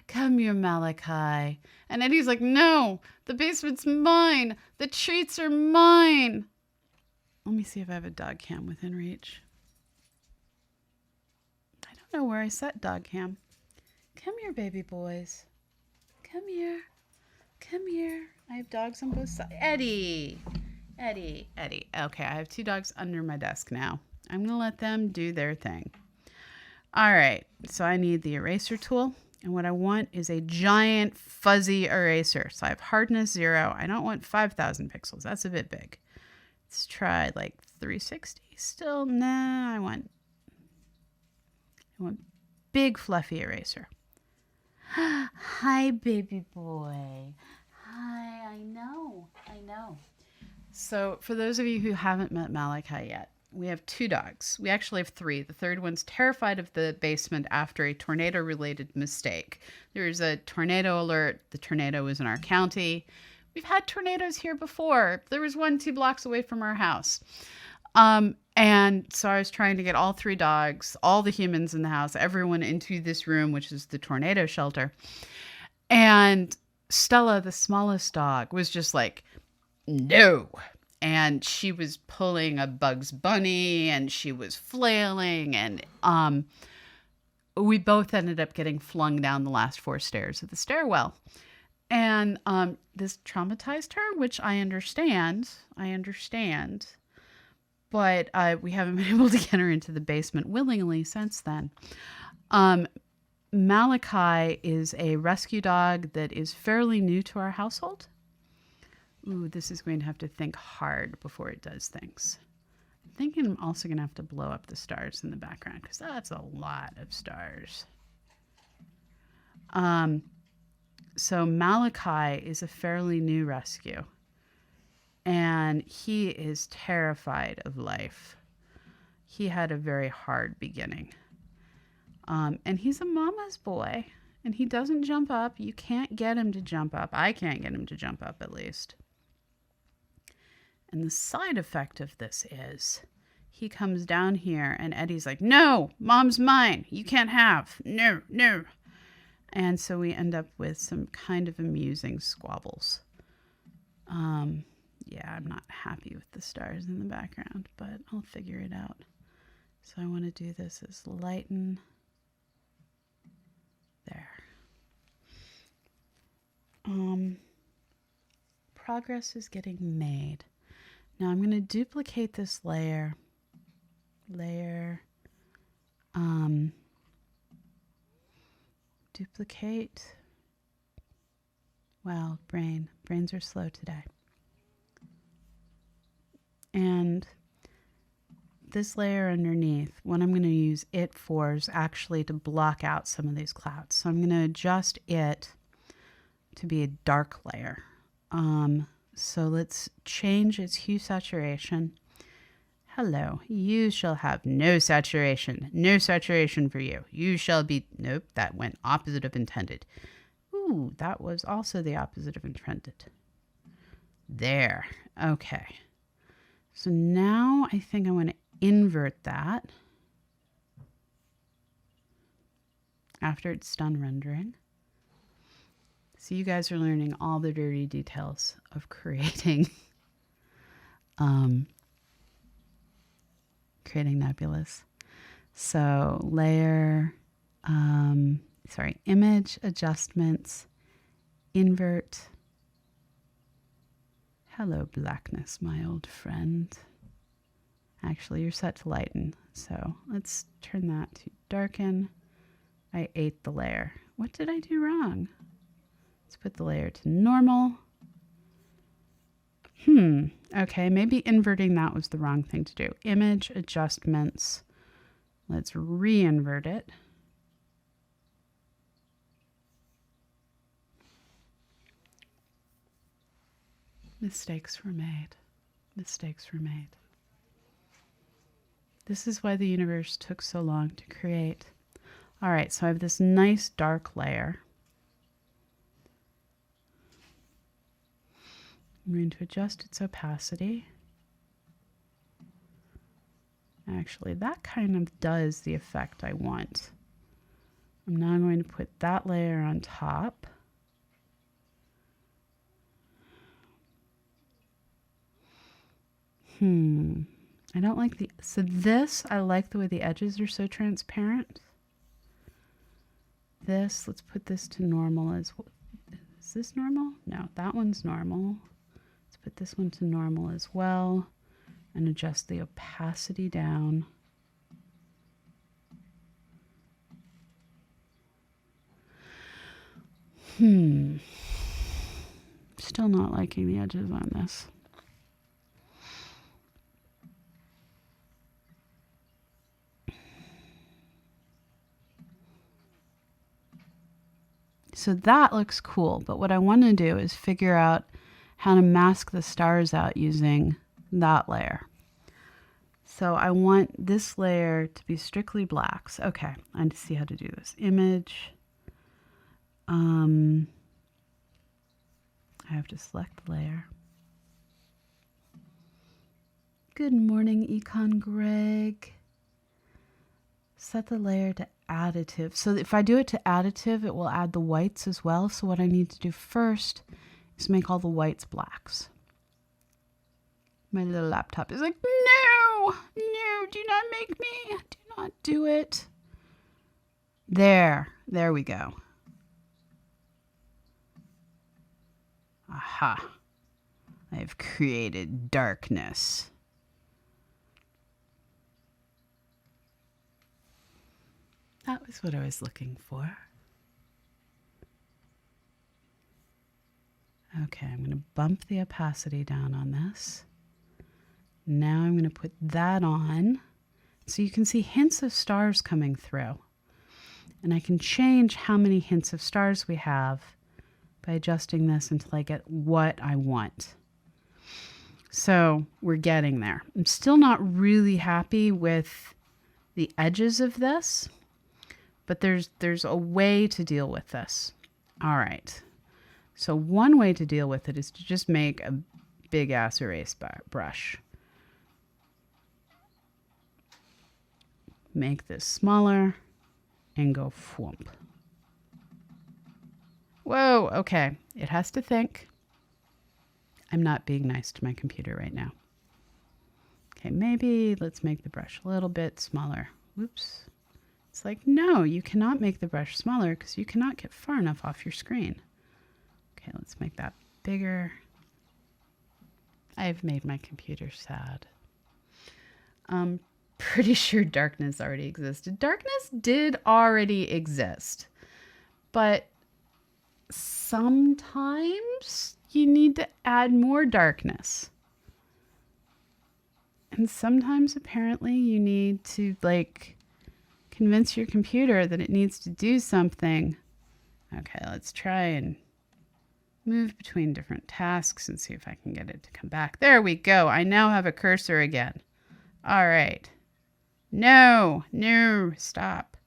Speaker 1: Come here, Malachi. And Eddie's like, no, the basement's mine. The treats are mine. Let me see if I have a dog cam within reach. I don't know where I set dog cam. Come here, baby boys. Come here. Come here. I have dogs on both sides. Eddie. Eddie. Eddie. Okay, I have 2 dogs under my desk now. I'm going to let them do their thing. All right, so I need the eraser tool. And what I want is a giant fuzzy eraser. So I have hardness 0. I don't want 5,000 pixels. That's a bit big. Let's try like 360 still. Nah, I want big fluffy eraser. Hi, baby boy. Hi, I know. So for those of you who haven't met Malachi yet, we have 2 dogs. We actually have 3. The third one's terrified of the basement after a tornado-related mistake. There was a tornado alert. The tornado was in our county. We've had tornadoes here before. There was one 2 blocks away from our house. And so I was trying to get all 3 dogs, all the humans in the house, everyone into this room, which is the tornado shelter. And Stella, the smallest dog, was just like, no. And she was pulling a Bugs Bunny and she was flailing. And we both ended up getting flung down the last 4 stairs of the stairwell. And this traumatized her, which I understand. But we haven't been able to get her into the basement willingly since then. Malachi is a rescue dog that is fairly new to our household. Ooh, this is going to have to think hard before it does things. I'm thinking I'm also going to have to blow up the stars in the background because that's a lot of stars. So Malachi is a fairly new rescue. And he is terrified of life. He had a very hard beginning. And he's a mama's boy. And he doesn't jump up. You can't get him to jump up. I can't get him to jump up, at least. And the side effect of this is he comes down here and Eddie's like, no, mom's mine. You can't have. No, no. And so we end up with some kind of amusing squabbles. Yeah, I'm not happy with the stars in the background, but I'll figure it out. So I want to do this as lighten. There. Progress is getting made. Now I'm going to duplicate this layer. Duplicate. Wow, brains are slow today. And this layer underneath, what I'm going to use it for is actually to block out some of these clouds. So I'm going to adjust it to be a dark layer. So let's change its hue saturation. Hello, you shall have no saturation. No saturation for you. You shall be, nope, that went opposite of intended. Ooh, that was also the opposite of intended. There, okay. So now I think I want to invert that after it's done rendering. So you guys are learning all the dirty details of creating creating nebulas. So layer, image adjustments, invert. Hello, blackness, my old friend. Actually, you're set to lighten. So let's turn that to darken. I ate the layer. What did I do wrong? Let's put the layer to normal. Okay, maybe inverting that was the wrong thing to do. Image adjustments. Let's re-invert it. Mistakes were made. Mistakes were made. This is why the universe took so long to create. All right, so I have this nice dark layer. I'm going to adjust its opacity. Actually, that kind of does the effect I want. I'm now going to put that layer on top. I don't like so this, I like the way the edges are so transparent. This, let's put this to normal as well. Is this normal? No, that one's normal. Let's put this one to normal as well and adjust the opacity down. Still not liking the edges on this. So that looks cool, but what I want to do is figure out how to mask the stars out using that layer. So I want this layer to be strictly blacks. Okay, I need to see how to do this. Image. I have to select the layer. Good morning, Econ Greg. Set the layer to additive. So if I do it to additive, it will add the whites as well. So what I need to do first is make all the whites blacks. My little laptop is like, no, do not make me. Do not do it. There we go. Aha. I have created darkness. That was what I was looking for. Okay, I'm going to bump the opacity down on this. Now I'm going to put that on. So you can see hints of stars coming through. And I can change how many hints of stars we have by adjusting this until I get what I want. So we're getting there. I'm still not really happy with the edges of this, but there's a way to deal with this. All right. So one way to deal with it is to just make a big ass erase brush. Make this smaller and go whoomp. Whoa, okay. It has to think. I'm not being nice to my computer right now. Okay, maybe let's make the brush a little bit smaller. Whoops. It's like, no, you cannot make the brush smaller because you cannot get far enough off your screen. Okay, let's make that bigger. I've made my computer sad. I'm pretty sure darkness already existed. Darkness did already exist, but sometimes you need to add more darkness. And sometimes apparently you need to convince your computer that it needs to do something. Okay, let's try and move between different tasks and see if I can get it to come back. There we go. I now have a cursor again. All right. No, stop.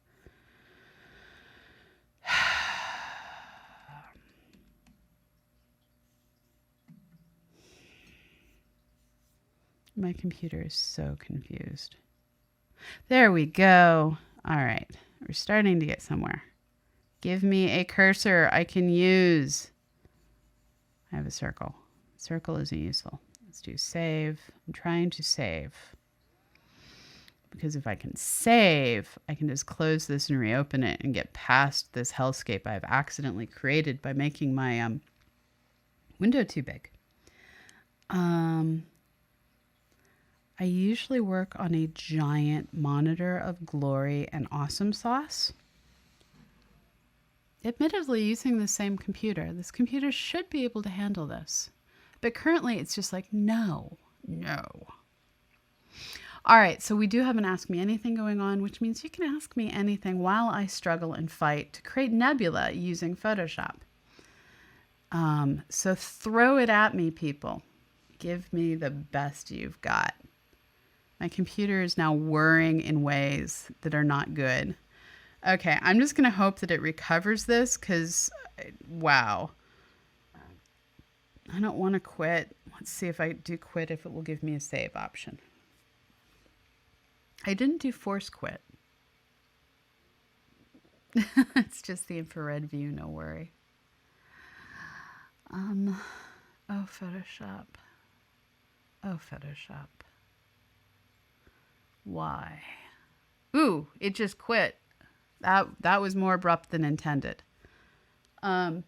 Speaker 1: My computer is so confused. There we go. All right. We're starting to get somewhere. Give me a cursor I can use. I have a circle. Circle isn't useful. Let's do save. I'm trying to save. Because if I can save, I can just close this and reopen it and get past this hellscape I've accidentally created by making my window too big. I usually work on a giant monitor of glory and awesome sauce. Admittedly, using the same computer, this computer should be able to handle this. But currently it's just like, no. All right, so we do have an Ask Me Anything going on, which means you can ask me anything while I struggle and fight to create nebula using Photoshop. So throw it at me, people. Give me the best you've got. My computer is now whirring in ways that are not good. Okay, I'm just going to hope that it recovers this because, wow. I don't want to quit. Let's see if I do quit, if it will give me a save option. I didn't do force quit. It's just the infrared view, no worry. Oh, Photoshop. Oh, Photoshop. Why? Ooh, it just quit. That was more abrupt than intended. All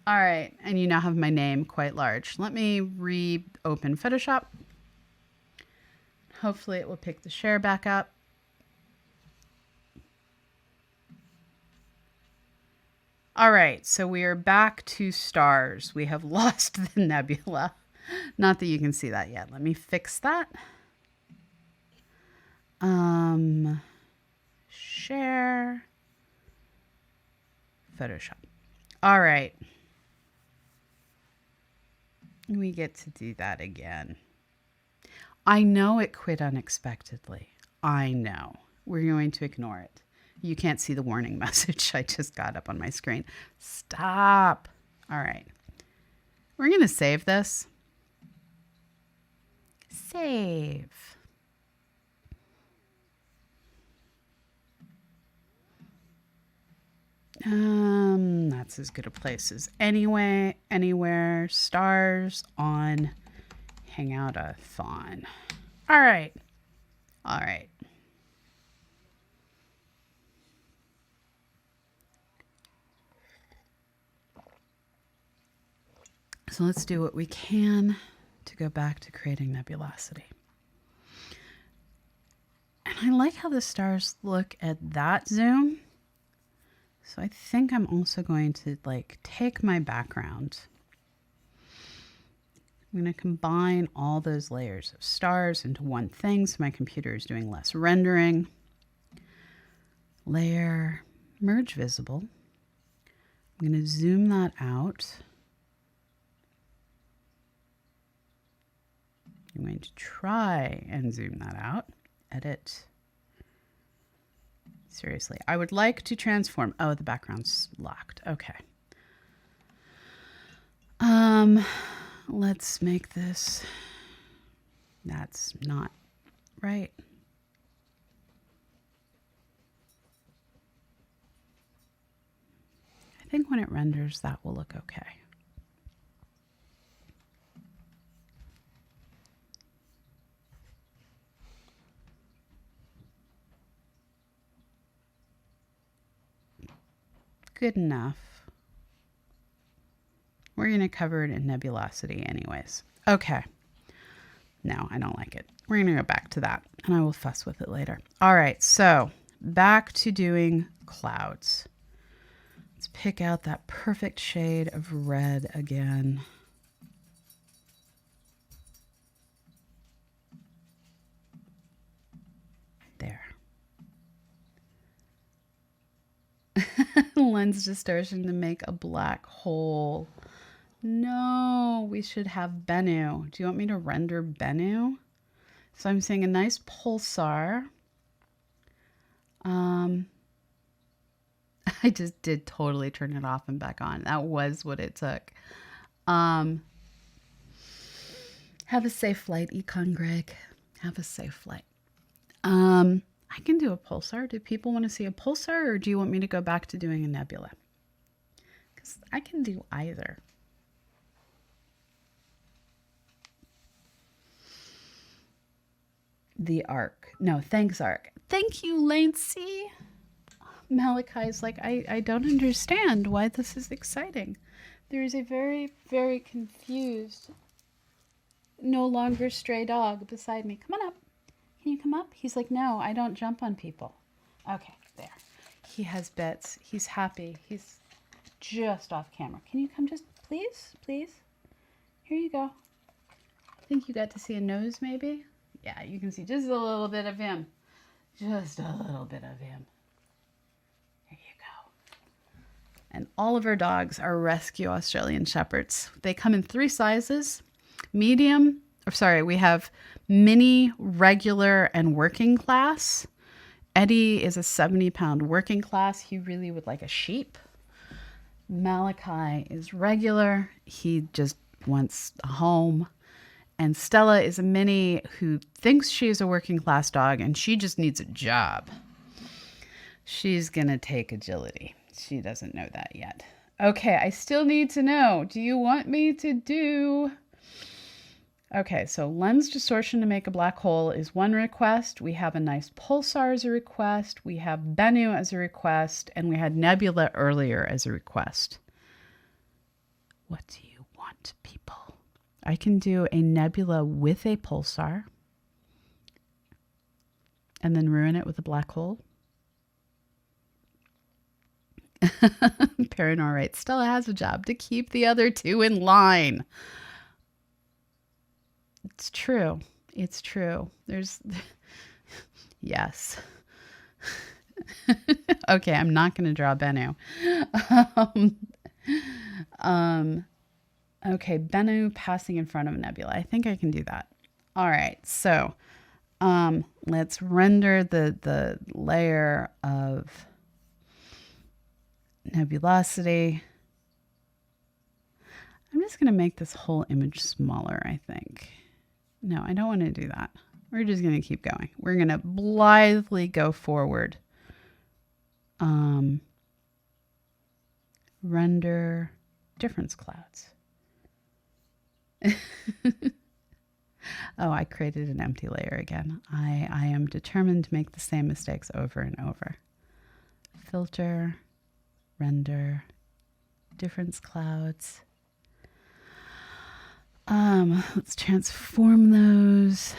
Speaker 1: right, and you now have my name quite large. Let me reopen Photoshop. Hopefully it will pick the share back up. All right, so we are back to stars. We have lost the nebula. Not that you can see that yet. Let me fix that. Share. Photoshop. All right. We get to do that again. I know it quit unexpectedly. I know. We're going to ignore it. You can't see the warning message I just got up on my screen. Stop. All right. We're going to save this. Save. That's as good a place as anywhere. Stars on Hangout-a-thon. All right. So let's do what we can to go back to creating nebulosity. And I like how the stars look at that zoom. So I think I'm also going to take my background. I'm going to combine all those layers of stars into one thing so my computer is doing less rendering. Layer, merge visible. I'm going to zoom that out. I'm going to try and zoom that out. Edit. Seriously, I would like to transform. Oh, the background's locked. Okay. Let's make this. That's not right. I think when it renders, that will look okay. Good enough. We're going to cover it in nebulosity anyways. Okay. No, I don't like it. We're going to go back to that, and I will fuss with it later. All right, so back to doing clouds. Let's pick out that perfect shade of red again. There. Lens distortion to make a black hole. No, we should have Bennu. Do you want me to render Bennu? So I'm seeing a nice pulsar. I just did totally turn it off and back on. That was what it took. Have a safe flight, Econ Greg. Have a safe flight. I can do a pulsar. Do people want to see a pulsar, or do you want me to go back to doing a nebula? Because I can do either. The arc. No, thanks, arc. Thank you, Lancey. Malachi's like, I don't understand why this is exciting. There is a very, very confused, no longer stray dog beside me. Come on up. Can you come up? He's like, no, I don't jump on people. Okay, there. He has bits. He's happy. He's just off camera. Can you come just, please? Please? Here you go. I think you got to see a nose, maybe? Yeah, you can see just a little bit of him. Just a little bit of him. Here you go. And all of our dogs are rescue Australian Shepherds. They come in 3 sizes. Medium, we have mini, regular, and working class. Eddie is a 70-pound working class. He really would like a sheep. Malachi is regular. He just wants a home. And Stella is a mini who thinks she's a working class dog and she just needs a job. She's going to take agility. She doesn't know that yet. Okay, I still need to know. Do you want me to do... Okay, so lens distortion to make a black hole is one request. We have a nice pulsar as a request. We have Bennu as a request. And we had nebula earlier as a request. What do you want, people? I can do a nebula with a pulsar and then ruin it with a black hole. Paranor writes, Stella has a job to keep the other 2 in line. It's true. It's true. There's... Yes. Okay, I'm not going to draw Bennu. Okay, Bennu passing in front of a nebula. I think I can do that. All right, so let's render the layer of nebulosity. I'm just going to make this whole image smaller, I think. No, I don't want to do that. We're just going to keep going. We're going to blithely go forward. Render difference clouds. Oh, I created an empty layer again. I am determined to make the same mistakes over and over. Filter, render, difference clouds. Let's transform those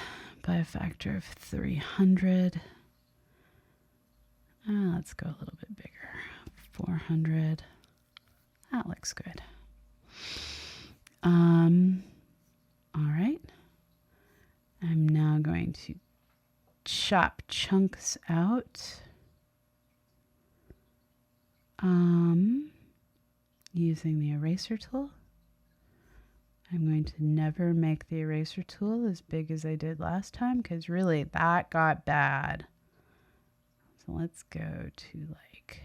Speaker 1: by a factor of 300. Let's go a little bit bigger. 400. That looks good. All right. I'm now going to chop chunks out. Using the eraser tool. I'm going to never make the eraser tool as big as I did last time because really that got bad. So let's go to like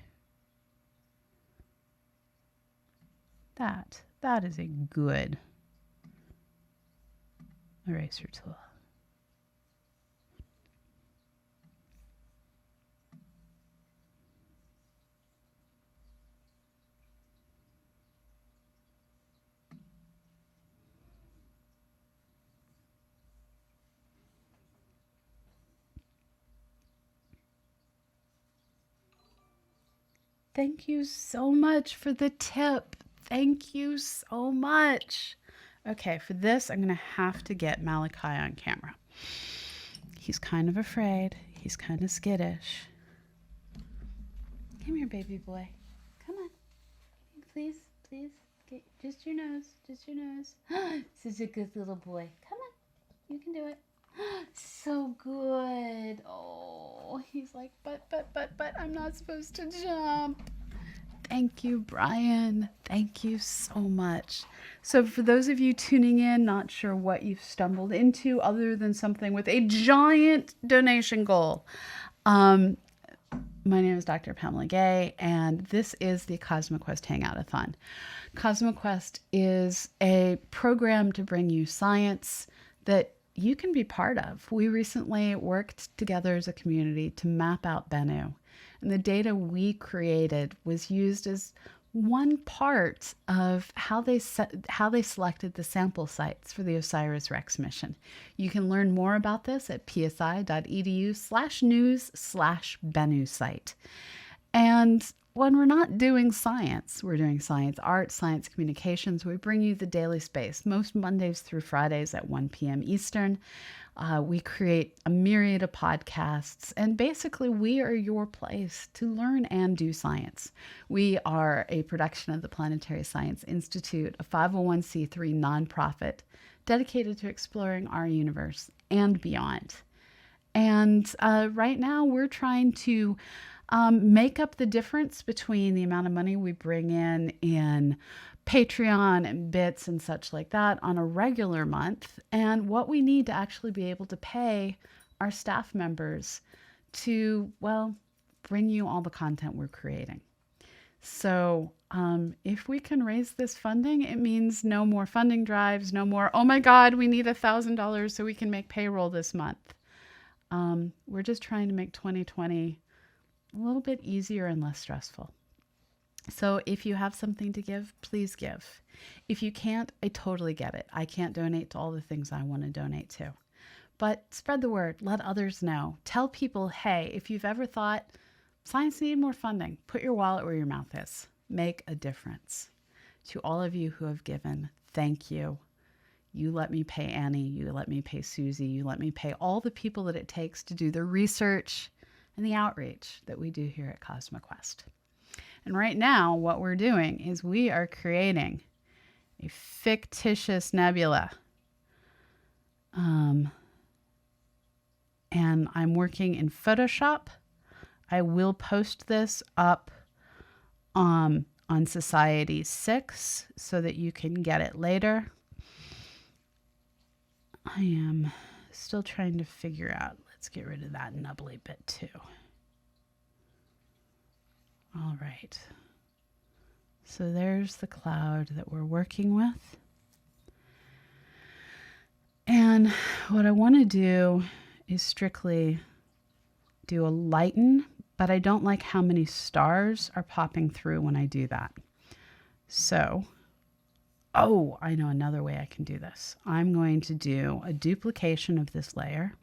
Speaker 1: that. That is a good eraser tool. Thank you so much for the tip. Thank you so much. Okay, for this, I'm going to have to get Malachi on camera. He's kind of afraid. He's kind of skittish. Come here, baby boy. Come on. Please, please. Get just your nose. Just your nose. Such a good little boy. Come on. You can do it. So good. Oh, he's like, but, I'm not supposed to jump. Thank you, Brian. Thank you so much. So for those of you tuning in, not sure what you've stumbled into other than something with a giant donation goal. My name is Dr. Pamela Gay, and this is the CosmoQuest Hangout-a-thon. CosmoQuest is a program to bring you science that you can be part of. We recently worked together as a community to map out Bennu, and the data we created was used as one part of how they selected the sample sites for the OSIRIS-REx mission. You can learn more about this at psi.edu/news/Bennu site. And when we're not doing science, we're doing science art, science communications. We bring you the daily space, most Mondays through Fridays at 1 p.m. Eastern. We create a myriad of podcasts, and basically, we are your place to learn and do science. We are a production of the Planetary Science Institute, a 501c3 nonprofit dedicated to exploring our universe and beyond. And right now, we're trying to make up the difference between the amount of money we bring in Patreon and bits and such like that on a regular month, and what we need to actually be able to pay our staff members to, well, bring you all the content we're creating. So if we can raise this funding, it means no more funding drives, no more, oh my God, we need $1,000 so we can make payroll this month. We're just trying to make 2020 a little bit easier and less stressful. So if you have something to give, please give. If you can't, I totally get it. I can't donate to all the things I want to donate to. But spread the word. Let others know. Tell people, hey, if you've ever thought science needed more funding, put your wallet where your mouth is. Make a difference. To all of you who have given, thank you. You let me pay Annie. You let me pay Susie. You let me pay all the people that it takes to do the research and the outreach that we do here at CosmoQuest. And right now, what we're doing is we are creating a fictitious nebula. And I'm working in Photoshop. I will post this up on Society 6 so that you can get it later. I am still trying to figure out. Let's get rid of that nubbly bit too. All right. So there's the cloud that we're working with. And what I want to do is strictly do a lighten, but I don't like how many stars are popping through when I do that. So, oh, I know another way I can do this. I'm going to do a duplication of this layer.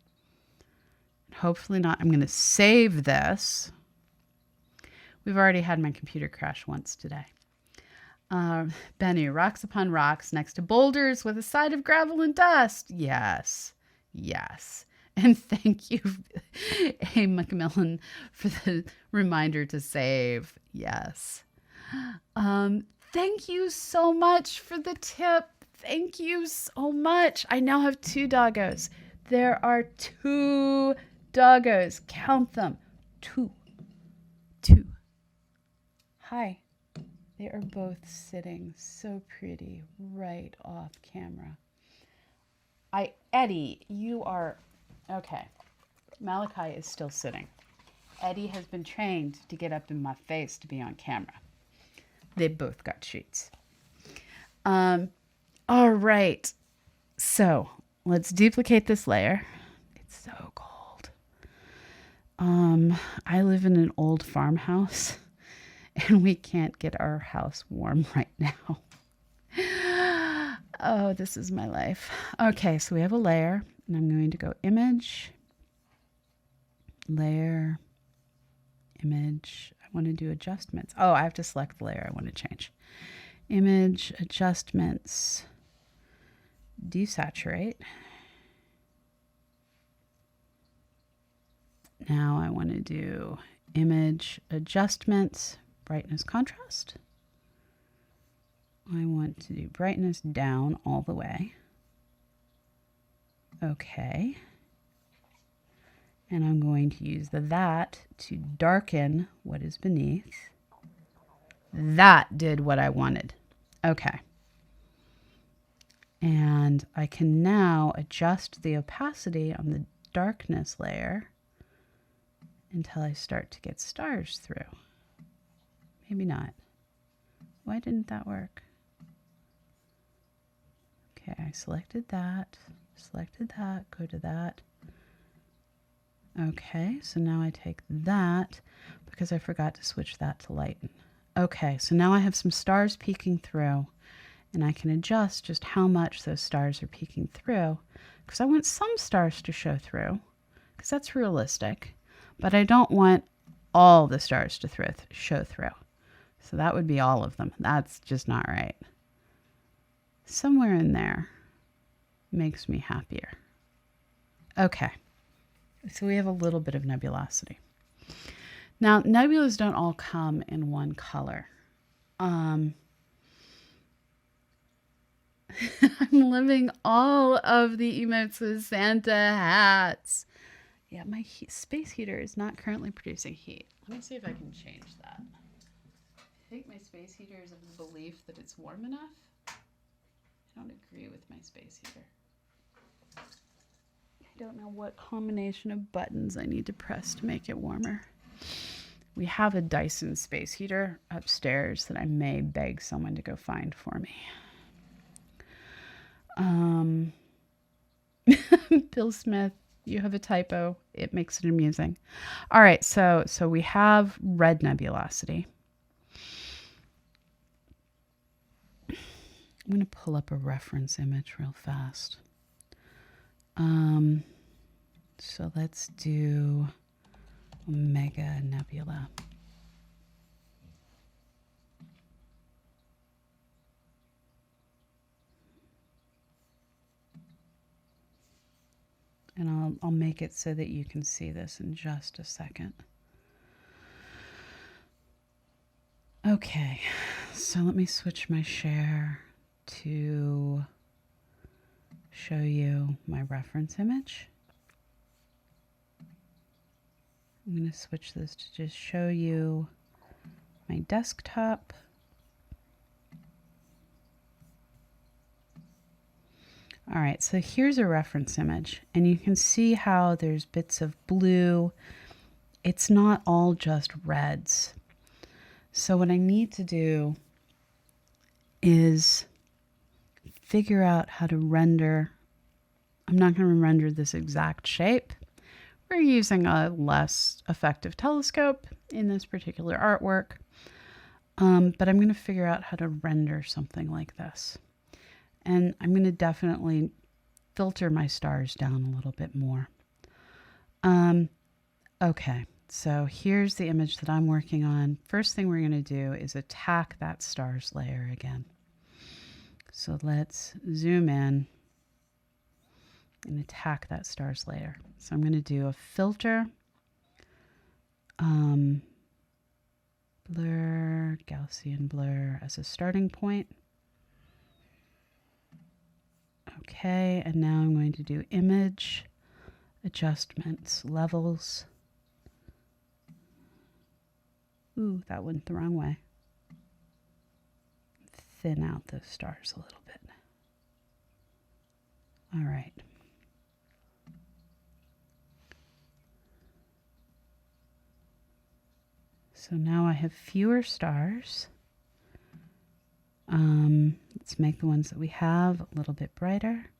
Speaker 1: Hopefully not. I'm going to save this. We've already had my computer crash once today. Benny, rocks upon rocks next to boulders with a side of gravel and dust. Yes, yes. And thank you, A. McMillan, for the reminder to save. Yes. Thank you so much for the tip. Thank you so much. I now have 2 doggos. There are 2 doggos. Count them. 2. Hi. They are both sitting so pretty right off camera. Eddie, you are, okay. Malachi is still sitting. Eddie has been trained to get up in my face to be on camera. They both got treats. All right. So let's duplicate this layer. It's so cold. I live in an old farmhouse. And we can't get our house warm right now. Oh, this is my life. Okay, so we have a layer, and I'm going to go image, layer, image. I want to do adjustments. Oh, I have to select the layer I want to change. Image, adjustments, desaturate. Now I want to do image, adjustments, brightness, contrast. I want to do brightness down all the way. Okay. And I'm going to use that to darken what is beneath. That did what I wanted. Okay. And I can now adjust the opacity on the darkness layer until I start to get stars through. Maybe not. Why didn't that work? Okay, I selected that, go to that. Okay, so now I take that because I forgot to switch that to lighten. Okay, so now I have some stars peeking through, and I can adjust just how much those stars are peeking through because I want some stars to show through because that's realistic, but I don't want all the stars to show through. So that would be all of them. That's just not right. Somewhere in there makes me happier. Okay. So we have a little bit of nebulosity. Now, nebulas don't all come in one color. I'm living all of the emotes with Santa hats. Yeah, my space heater is not currently producing heat. Let me see if I can change that. I think my space heater is of the belief that it's warm enough. I don't agree with my space heater. I don't know what combination of buttons I need to press to make it warmer. We have a Dyson space heater upstairs that I may beg someone to go find for me. Bill Smith, you have a typo. It makes it amusing. All right, so we have red nebulosity. I'm going to pull up a reference image real fast. So let's do Omega Nebula. And I'll make it so that you can see this in just a second. Okay, so let me switch my share to show you my reference image. I'm going to switch this to just show you my desktop. All right, so here's a reference image, and you can see how there's bits of blue. It's not all just reds. So what I need to do is figure out how to render. I'm not going to render this exact shape. We're using a less effective telescope in this particular artwork, but I'm going to figure out how to render something like this. And I'm going to definitely filter my stars down a little bit more. Okay, so here's the image that I'm working on. First thing we're going to do is attack that stars layer again. So let's zoom in and attack that stars layer. So I'm going to do a filter, blur, Gaussian blur as a starting point. Okay, and now I'm going to do image, adjustments, levels. Ooh, that went the wrong way. Thin out those stars a little bit. All right. So now I have fewer stars. Let's make the ones that we have a little bit brighter.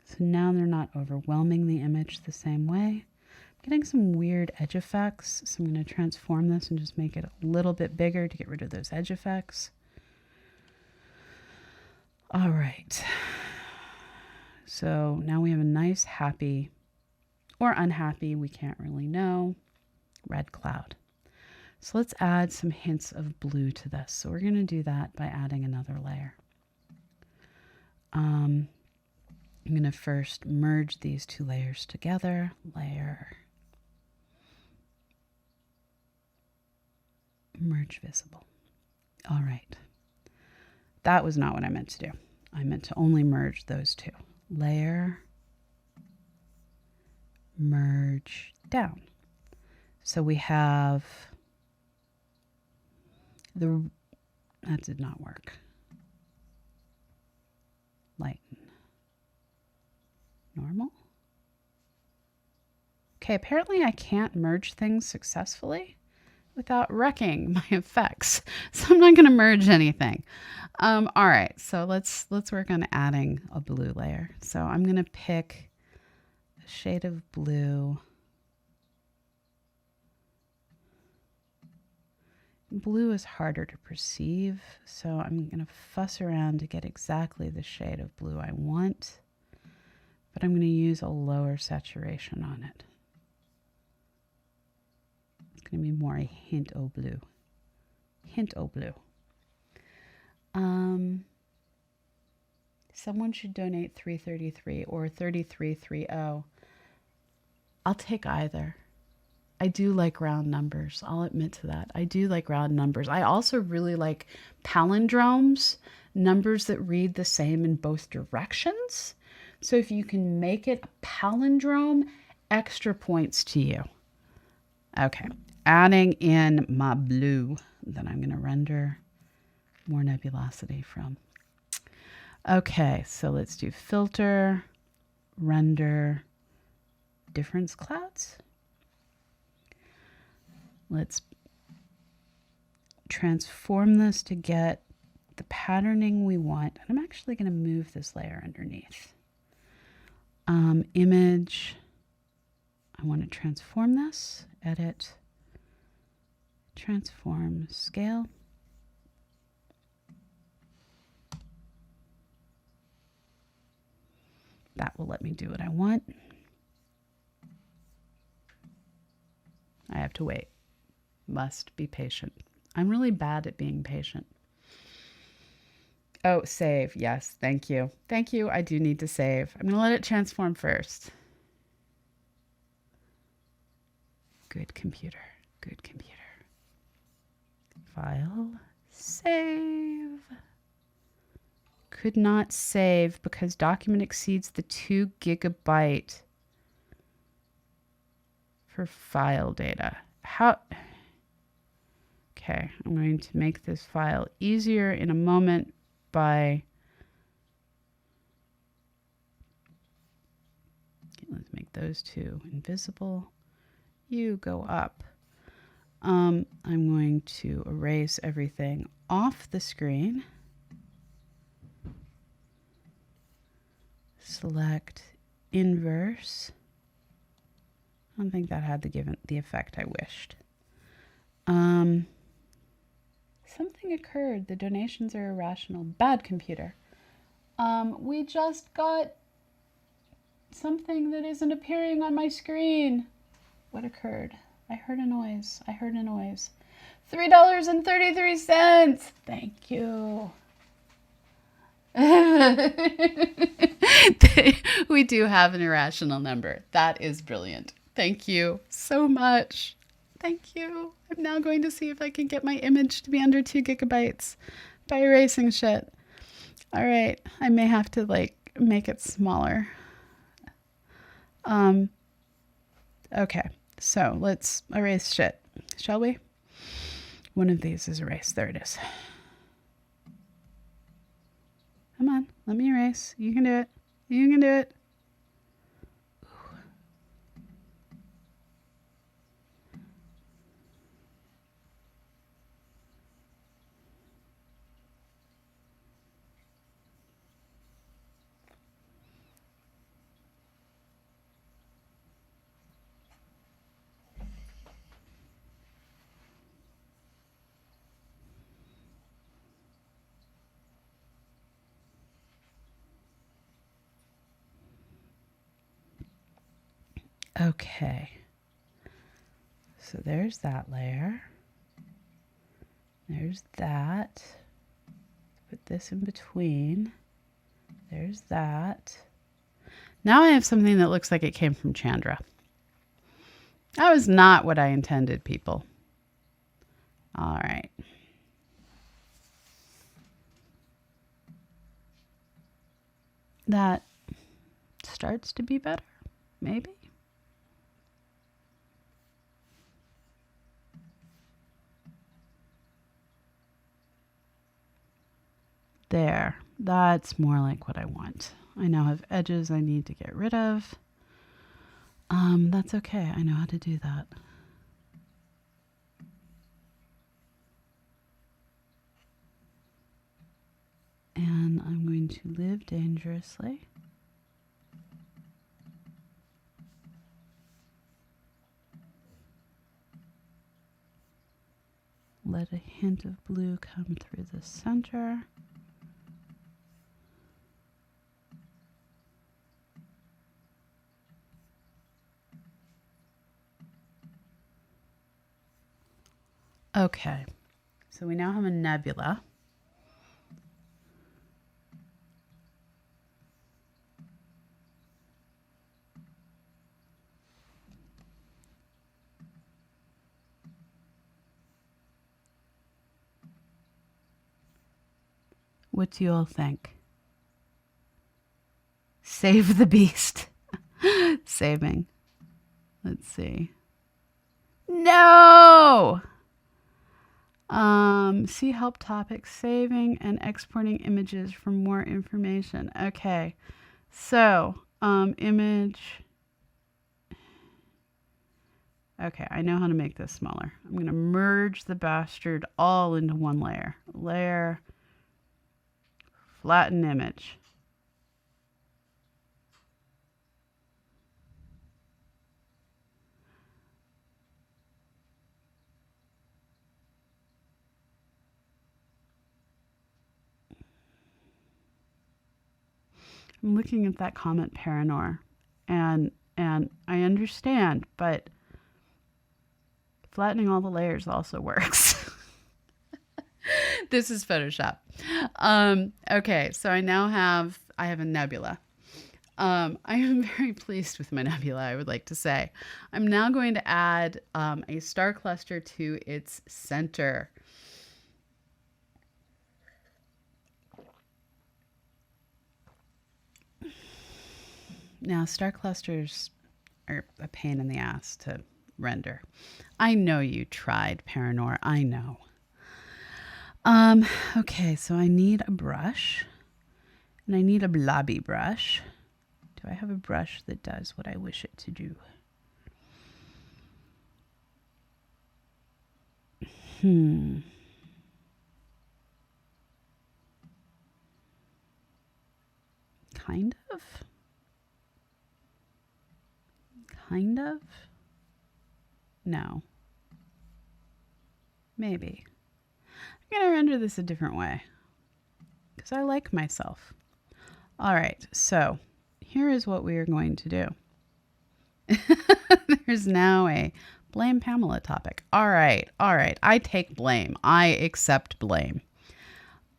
Speaker 1: So now they're not overwhelming the image the same way. I'm getting some weird edge effects, so I'm going to transform this and just make it a little bit bigger to get rid of those edge effects. All right. So now we have a nice, happy, or unhappy, we can't really know, red cloud. So let's add some hints of blue to this. So we're going to do that by adding another layer. I'm going to first merge these two layers together. Layer, merge visible. All right. That was not what I meant to do. I meant to only merge those two. Layer, merge down. So we have that did not work. Lighten. Normal. Okay, apparently I can't merge things successfully without wrecking my effects. So I'm not going to merge anything. All right, so let's work on adding a blue layer. So I'm going to pick a shade of blue. Blue is harder to perceive, so I'm going to fuss around to get exactly the shade of blue I want, but I'm going to use a lower saturation on it. going to be more a hint au bleu. Hint au bleu. Someone should donate 333 or 3330. I'll take either. I do like round numbers. I'll admit to that. I do like round numbers. I also really like palindromes, numbers that read the same in both directions. So if you can make it a palindrome, extra points to you. Okay, adding in my blue that I'm going to render more nebulosity from. Okay, so let's do filter, render, difference clouds. Let's transform this to get the patterning we want. And I'm actually going to move this layer underneath. Image, I want to transform this, edit, transform, scale. That will let me do what I want. I have to wait. Must be patient. I'm really bad at being patient. Oh, save. Yes, thank you. Thank you. I do need to save. I'm going to let it transform first. Good computer. Good computer. File. Save. Could not save because document exceeds the 2 gigabyte for file data. How? Okay, I'm going to make this file easier in a moment by, let's make those two invisible. You go up. I'm going to erase everything off the screen. Select inverse. I don't think that had the effect I wished. Something occurred. The donations are irrational. Bad computer. We just got something that isn't appearing on my screen. What occurred? I heard a noise. I heard a noise. $3.33. Thank you. We do have an irrational number. That is brilliant. Thank you so much. Thank you. I'm now going to see if I can get my image to be under 2 gigabytes by erasing shit. All right. I may have to make it smaller. Okay. So let's erase shit, shall we? One of these is erased. There it is. Come on, let me erase. You can do it. You can do it. Okay. So there's that layer. There's that. Put this in between. There's that. Now I have something that looks like it came from Chandra. That was not what I intended, people. All right. That starts to be better, maybe. There, that's more like what I want. I now have edges I need to get rid of. That's okay. I know how to do that. And I'm going to live dangerously. Let a hint of blue come through the center. Okay, so we now have a nebula. What do you all think? Save the beast. Saving. Let's see. No! See help topic, saving and exporting images for more information. Okay. So, image. Okay, I know how to make this smaller. I'm going to merge the bastard all into one layer. Layer, flatten image. I'm looking at that comment, Paranor, and I understand, but flattening all the layers also works. This is Photoshop. Okay, so I have a nebula. I am very pleased with my nebula, I would like to say. I'm now going to add a star cluster to its center. Now, star clusters are a pain in the ass to render. I know you tried, Paranor. I know. Okay, so I need a brush, and I need a blobby brush. Do I have a brush that does what I wish it to do? Kind of. Kind of? No. Maybe. I'm going to render this a different way because I like myself. All right, so here is what we are going to do. There's now a blame Pamela topic. All right. I take blame. I accept blame.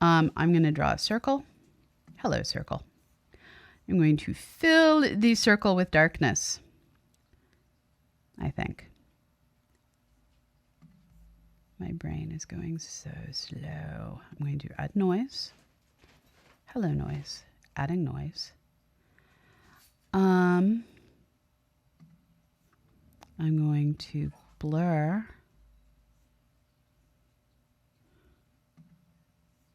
Speaker 1: I'm going to draw a circle. Hello, circle. I'm going to fill the circle with darkness, I think. My brain is going so slow. I'm going to add noise. Hello, noise. Adding noise. I'm going to blur.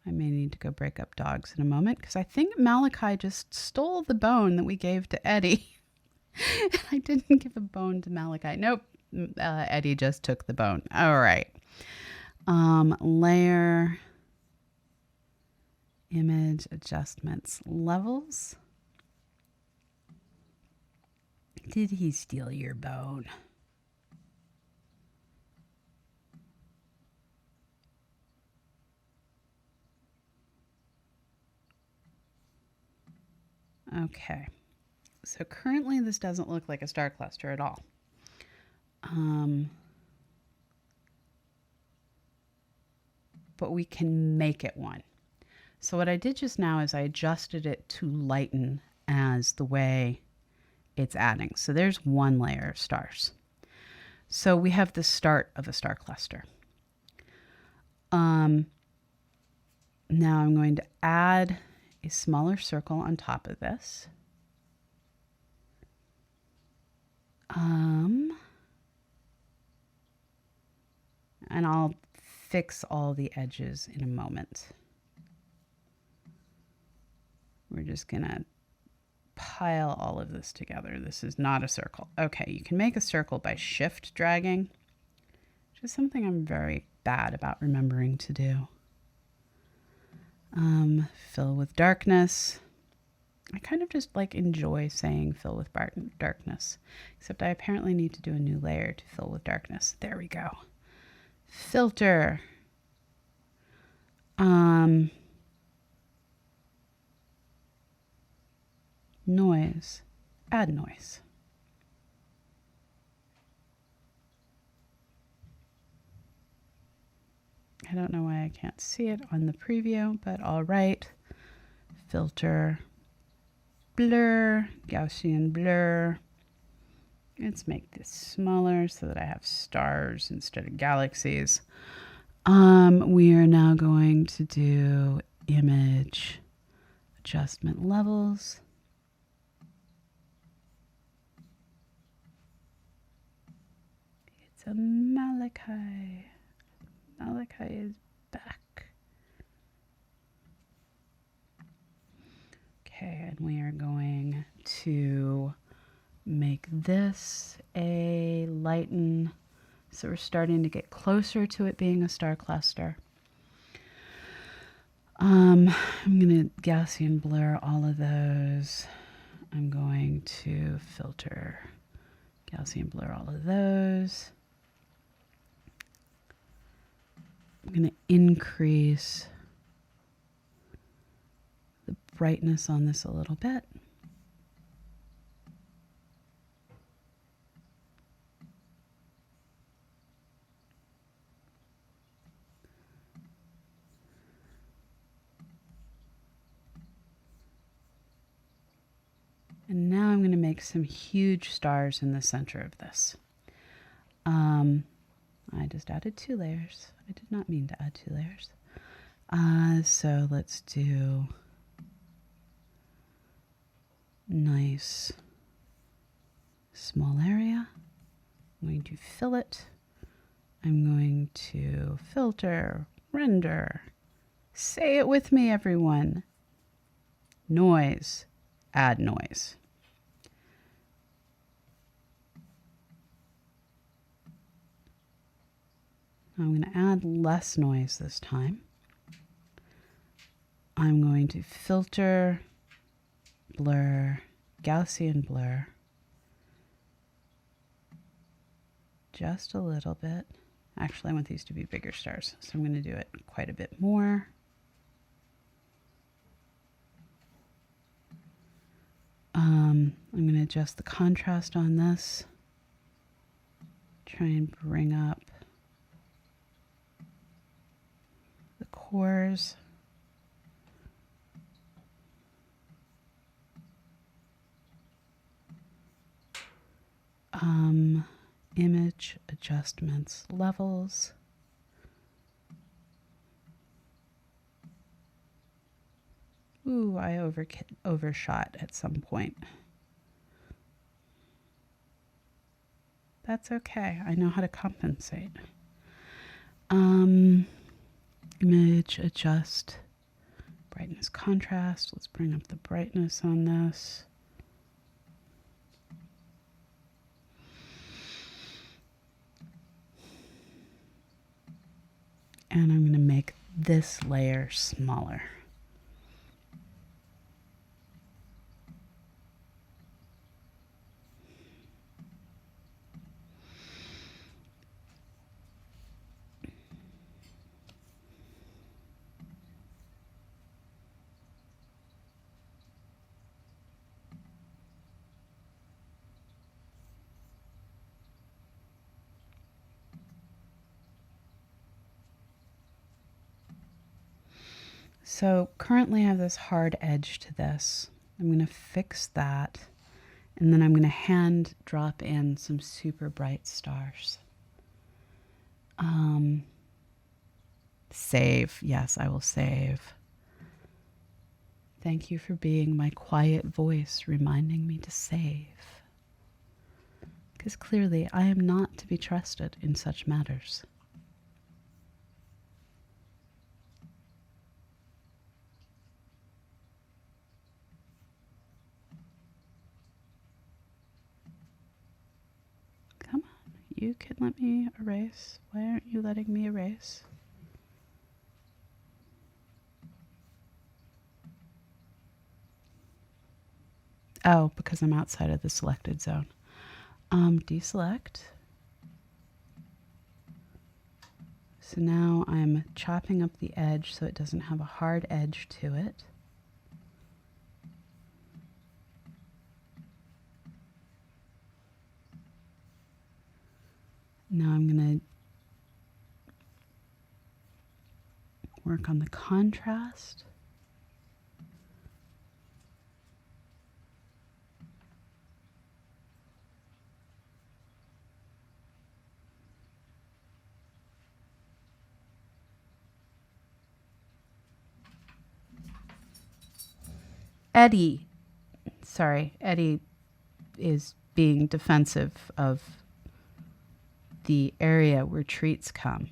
Speaker 1: I may need to go break up dogs in a moment because I think Malachi just stole the bone that we gave to Eddie. I didn't give a bone to Malachi. Nope. Eddie just took the bone. All right. Layer, image, adjustments, levels. Did he steal your bone? Okay. So currently this doesn't look like a star cluster at all. But we can make it one. So what I did just now is I adjusted it to lighten as the way it's adding. So there's one layer of stars. So we have the start of a star cluster. Now I'm going to add a smaller circle on top of this. And I'll fix all the edges in a moment. We're just going to pile all of this together. This is not a circle. Okay, you can make a circle by shift dragging, which is something I'm very bad about remembering to do. Fill with darkness. I kind of just like enjoy saying fill with darkness, except I apparently need to do a new layer to fill with darkness. There we go. Filter. Noise. Add noise. I don't know why I can't see it on the preview, but all right. Filter, blur, Gaussian blur. Let's make this smaller so that I have stars instead of galaxies. We are now going to do image adjustment levels. It's a Malachi. Malachi is back. Okay, and we are going to make this a lighten. So we're starting to get closer to it being a star cluster. I'm going to Gaussian blur all of those. I'm going to filter, Gaussian blur all of those. I'm going to increase the brightness on this a little bit. And now I'm going to make some huge stars in the center of this. I just added 2 layers. I did not mean to add 2 layers. So let's do nice small area. I'm going to fill it. I'm going to filter, render. Say it with me, everyone. Noise. Add noise. I'm going to add less noise this time. I'm going to filter, blur, Gaussian blur. Just a little bit. Actually, I want these to be bigger stars, so I'm going to do it quite a bit more. I'm going to adjust the contrast on this. Try and bring up the cores. Image adjustments levels. Ooh, I overshot at some point. That's okay. I know how to compensate. Image adjust brightness contrast. Let's bring up the brightness on this. And I'm going to make this layer smaller. So currently I have this hard edge to this. I'm going to fix that, and then I'm going to hand drop in some super bright stars. Save. Yes, I will save. Thank you for being my quiet voice reminding me to save. Because clearly I am not to be trusted in such matters. Come on, you can let me erase. Why aren't you letting me erase? Oh, because I'm outside of the selected zone. Deselect. So now I'm chopping up the edge so it doesn't have a hard edge to it. Now I'm going to work on the contrast. Eddie is being defensive of the area where treats come.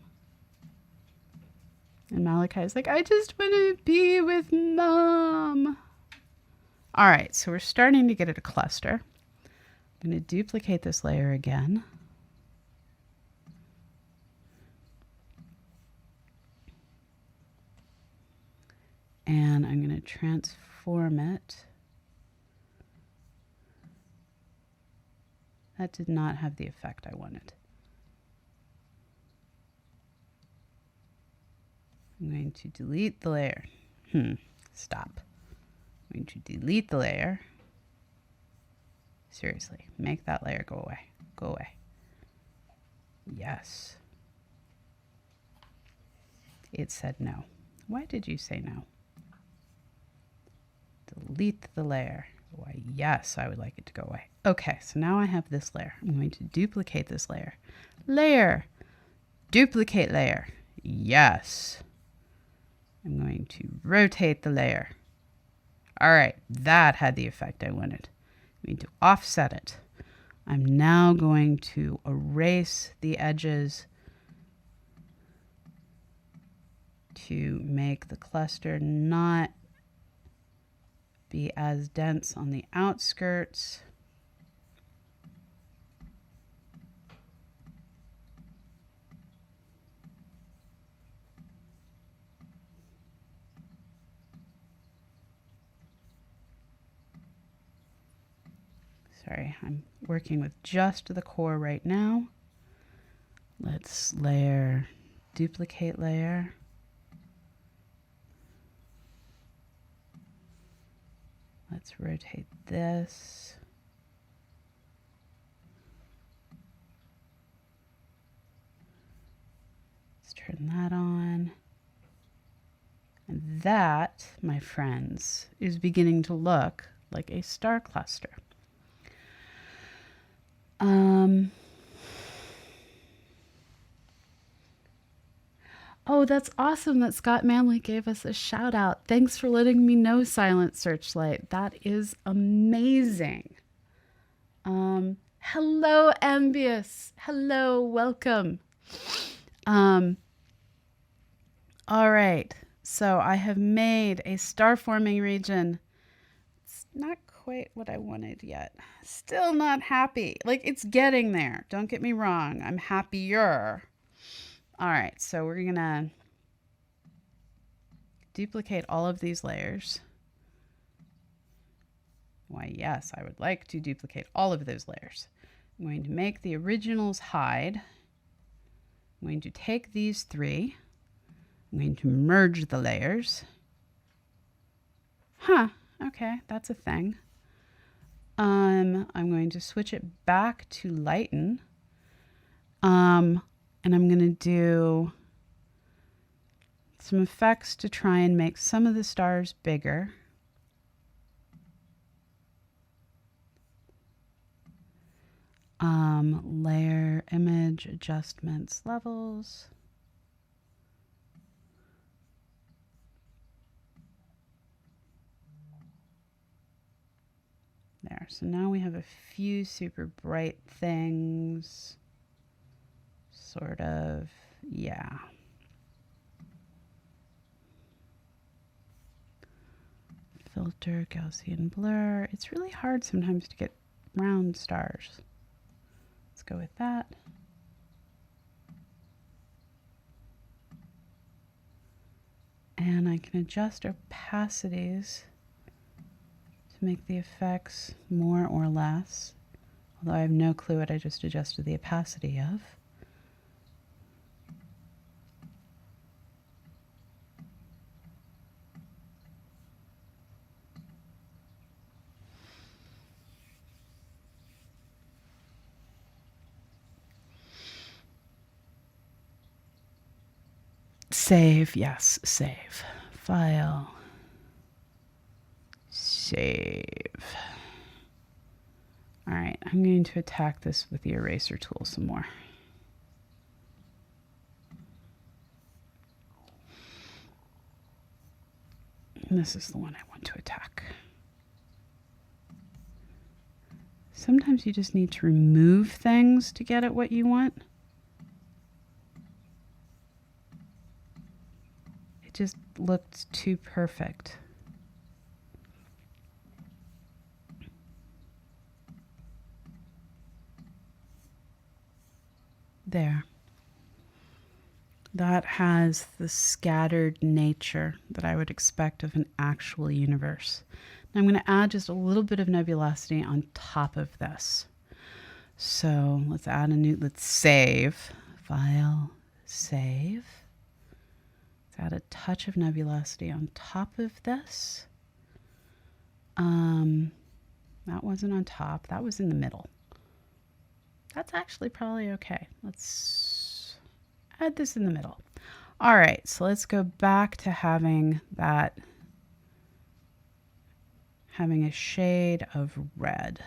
Speaker 1: And Malachi's like, I just want to be with Mom. All right, so we're starting to get at a cluster. I'm going to duplicate this layer again. And I'm going to transform it. That did not have the effect I wanted. I'm going to delete the layer. Stop. I'm going to delete the layer. Seriously, make that layer go away. Go away. Yes. It said no. Why did you say no? Delete the layer. Why, yes, I would like it to go away. Okay, so now I have this layer. I'm going to duplicate this layer. Layer. Duplicate layer. Yes. I'm going to rotate the layer. All right, that had the effect I wanted. I'm going to offset it. I'm now going to erase the edges to make the cluster not be as dense on the outskirts. Sorry, I'm working with just the core right now. Let's layer, duplicate layer. Let's rotate this. Let's turn that on. And that, my friends, is beginning to look like a star cluster. Oh, that's awesome that Scott Manley gave us a shout out. Thanks for letting me know, Silent Searchlight. That is amazing. Hello, Ambius. Hello, welcome. All right. So I have made a star forming region. It's not quite what I wanted yet. Still not happy. Like, it's getting there. Don't get me wrong. I'm happier. All right, so we're going to duplicate all of these layers. Why, yes, I would like to duplicate all of those layers. I'm going to make the originals hide. I'm going to take these three. I'm going to merge the layers. Okay, that's a thing. I'm going to switch it back to lighten. And I'm going to do some effects to try and make some of the stars bigger. Layer, image, adjustments, levels. There, so now we have a few super bright things. Sort of, yeah. Filter, Gaussian blur. It's really hard sometimes to get round stars. Let's go with that. And I can adjust opacities to make the effects more or less. Although I have no clue what I just adjusted the opacity of. Save, yes, save. File. Save. All right, I'm going to attack this with the eraser tool some more. And this is the one I want to attack. Sometimes you just need to remove things to get at what you want. It just looked too perfect. There. That has the scattered nature that I would expect of an actual universe. Now I'm going to add just a little bit of nebulosity on top of this. So let's add a new, let's save. File, save. Let's add a touch of nebulosity on top of this. That wasn't on top, that was in the middle. That's actually probably okay. Let's add this in the middle. All right, so let's go back to having that, having a shade of red.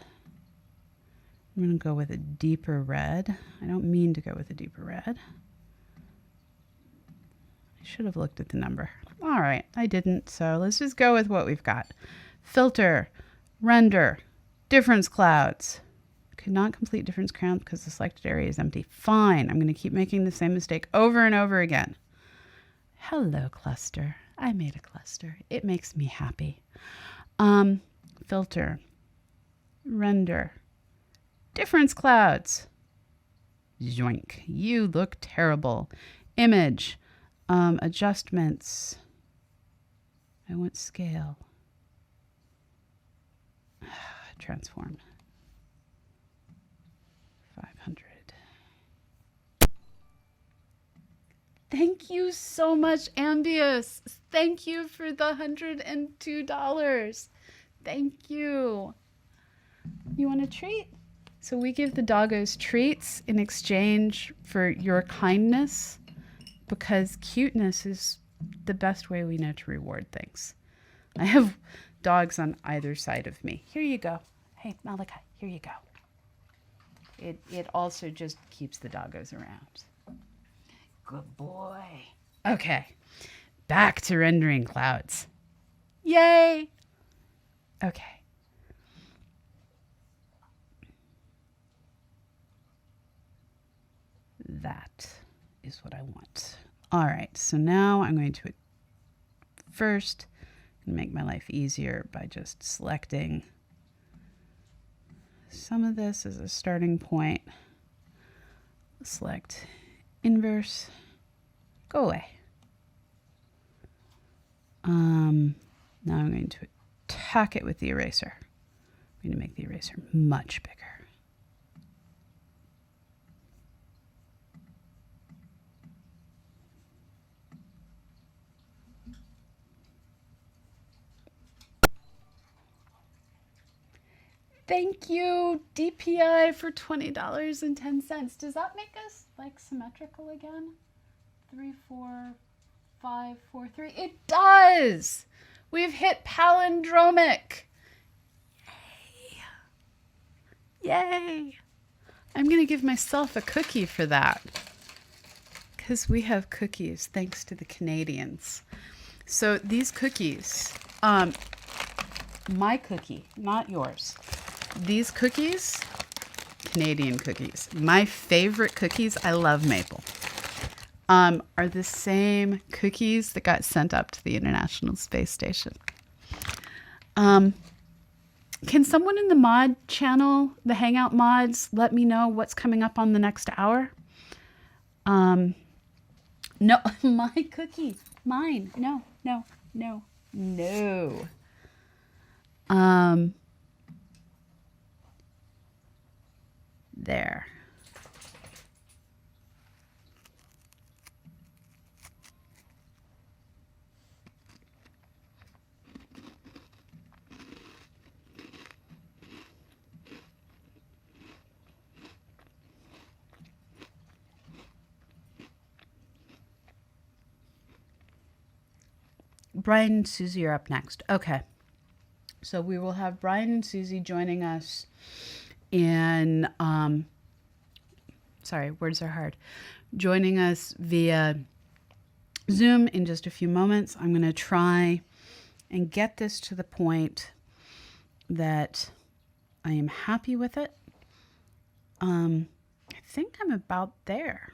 Speaker 1: I'm going to go with a deeper red. I don't mean to go with a deeper red. I should have looked at the number. All right, I didn't, so let's just go with what we've got. Filter, render, difference clouds. Could not complete difference count because the selected area is empty. Fine, I'm going to keep making the same mistake over and over again. Hello, cluster. I made a cluster. It makes me happy. Filter, render, difference clouds. Zoink, you look terrible. Image, adjustments. I want scale. Transform. 500. Thank you so much, Ambius. Thank you for the $102. Thank you. You want a treat? So we give the doggos treats in exchange for your kindness because cuteness is the best way we know to reward things. I have dogs on either side of me. Here you go. Hey, Malachi, here you go. It also just keeps the doggos around. Good boy. Okay, back to rendering clouds. Yay! Okay. That is what I want. All right, so now I'm going to first make my life easier by just selecting some of this as a starting point. Select inverse, go away. Now I'm going to attack it with the eraser. I'm going to make the eraser much bigger. Thank you, DPI, for $20.10. Does that make us like symmetrical again? 3, 4, 5, 4, 3. It does. We've hit palindromic. Yay. Yay. I'm going to give myself a cookie for that because we have cookies thanks to the Canadians. So these cookies, my cookie, not yours. These cookies, Canadian cookies, my favorite cookies, I love maple, are the same cookies that got sent up to the International Space Station. Can someone in the mod channel, the Hangout mods, let me know what's coming up on the next hour? No, my cookie, mine, no. There. Brian and Susie are up next. Okay. So we will have Brian and Susie joining us in, sorry, words are hard, joining us via Zoom in just a few moments. I'm going to try and get this to the point that I am happy with it. I think I'm about there.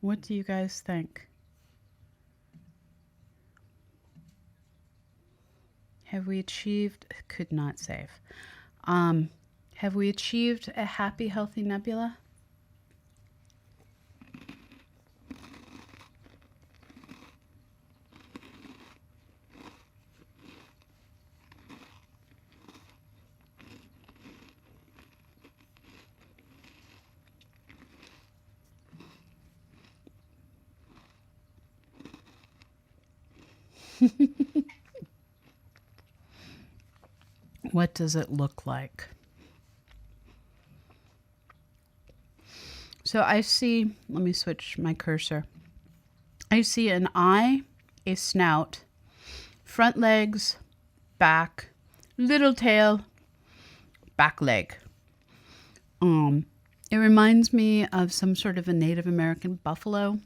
Speaker 1: What do you guys think? Have we achieved? Could not save. Have we achieved a happy, healthy nebula? What does it look like? So I see, let me switch my cursor. I see an eye, a snout, front legs, back, little tail, back leg. It reminds me of some sort of a Native American buffalo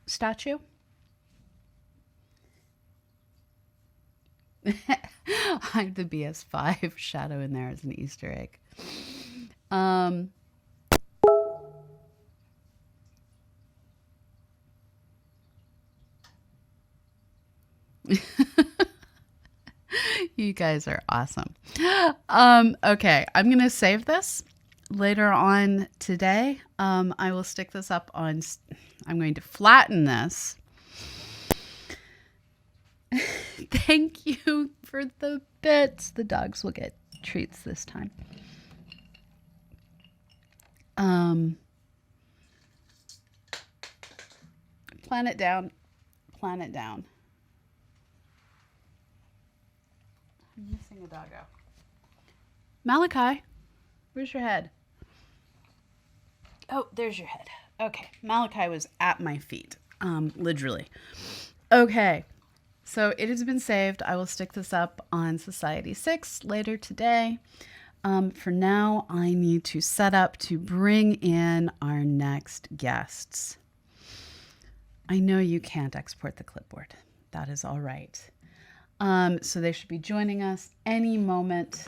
Speaker 1: statue. I have the BS5 shadow in there as an Easter egg. You guys are awesome. Okay, I'm going to save this later on today. I will stick this up on, I'm going to flatten this. Thank you for the bits. The dogs will get treats this time. Plan it down. Plan it down. I'm missing a doggo. Malachi, where's your head? Oh, there's your head. Okay, Malachi was at my feet, literally. Okay, so it has been saved. I will stick this up on Society 6 later today. For now, I need to set up to bring in our next guests. I know you can't export the clipboard. That is all right. So they should be joining us any moment.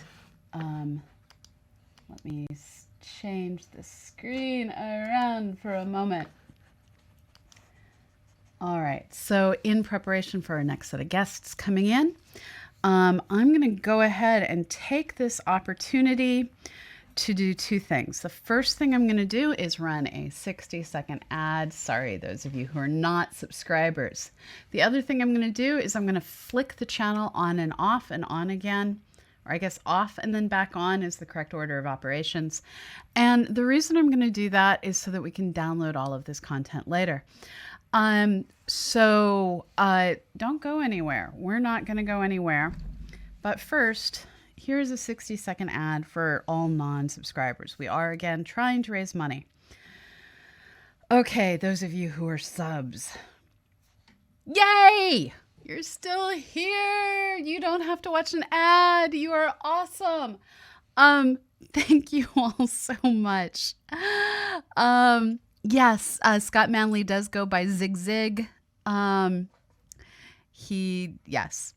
Speaker 1: Let me change the screen around for a moment. All right, so in preparation for our next set of guests coming in, I'm going to go ahead and take this opportunity to do two things. The first thing I'm going to do is run a 60-second ad. Sorry, those of you who are not subscribers. The other thing I'm going to do is I'm going to flick the channel on and on again, or I guess off and then back on is the correct order of operations. And the reason I'm going to do that is so that we can download all of this content later. So don't go anywhere. We're not going to go anywhere. But first, here's a 60-second ad for all non-subscribers. We are, again, trying to raise money. Okay, those of you who are subs. Yay! You're still here. You don't have to watch an ad. You are awesome. Thank you all so much. Yes, Scott Manley does go by Zig Zig. Yes.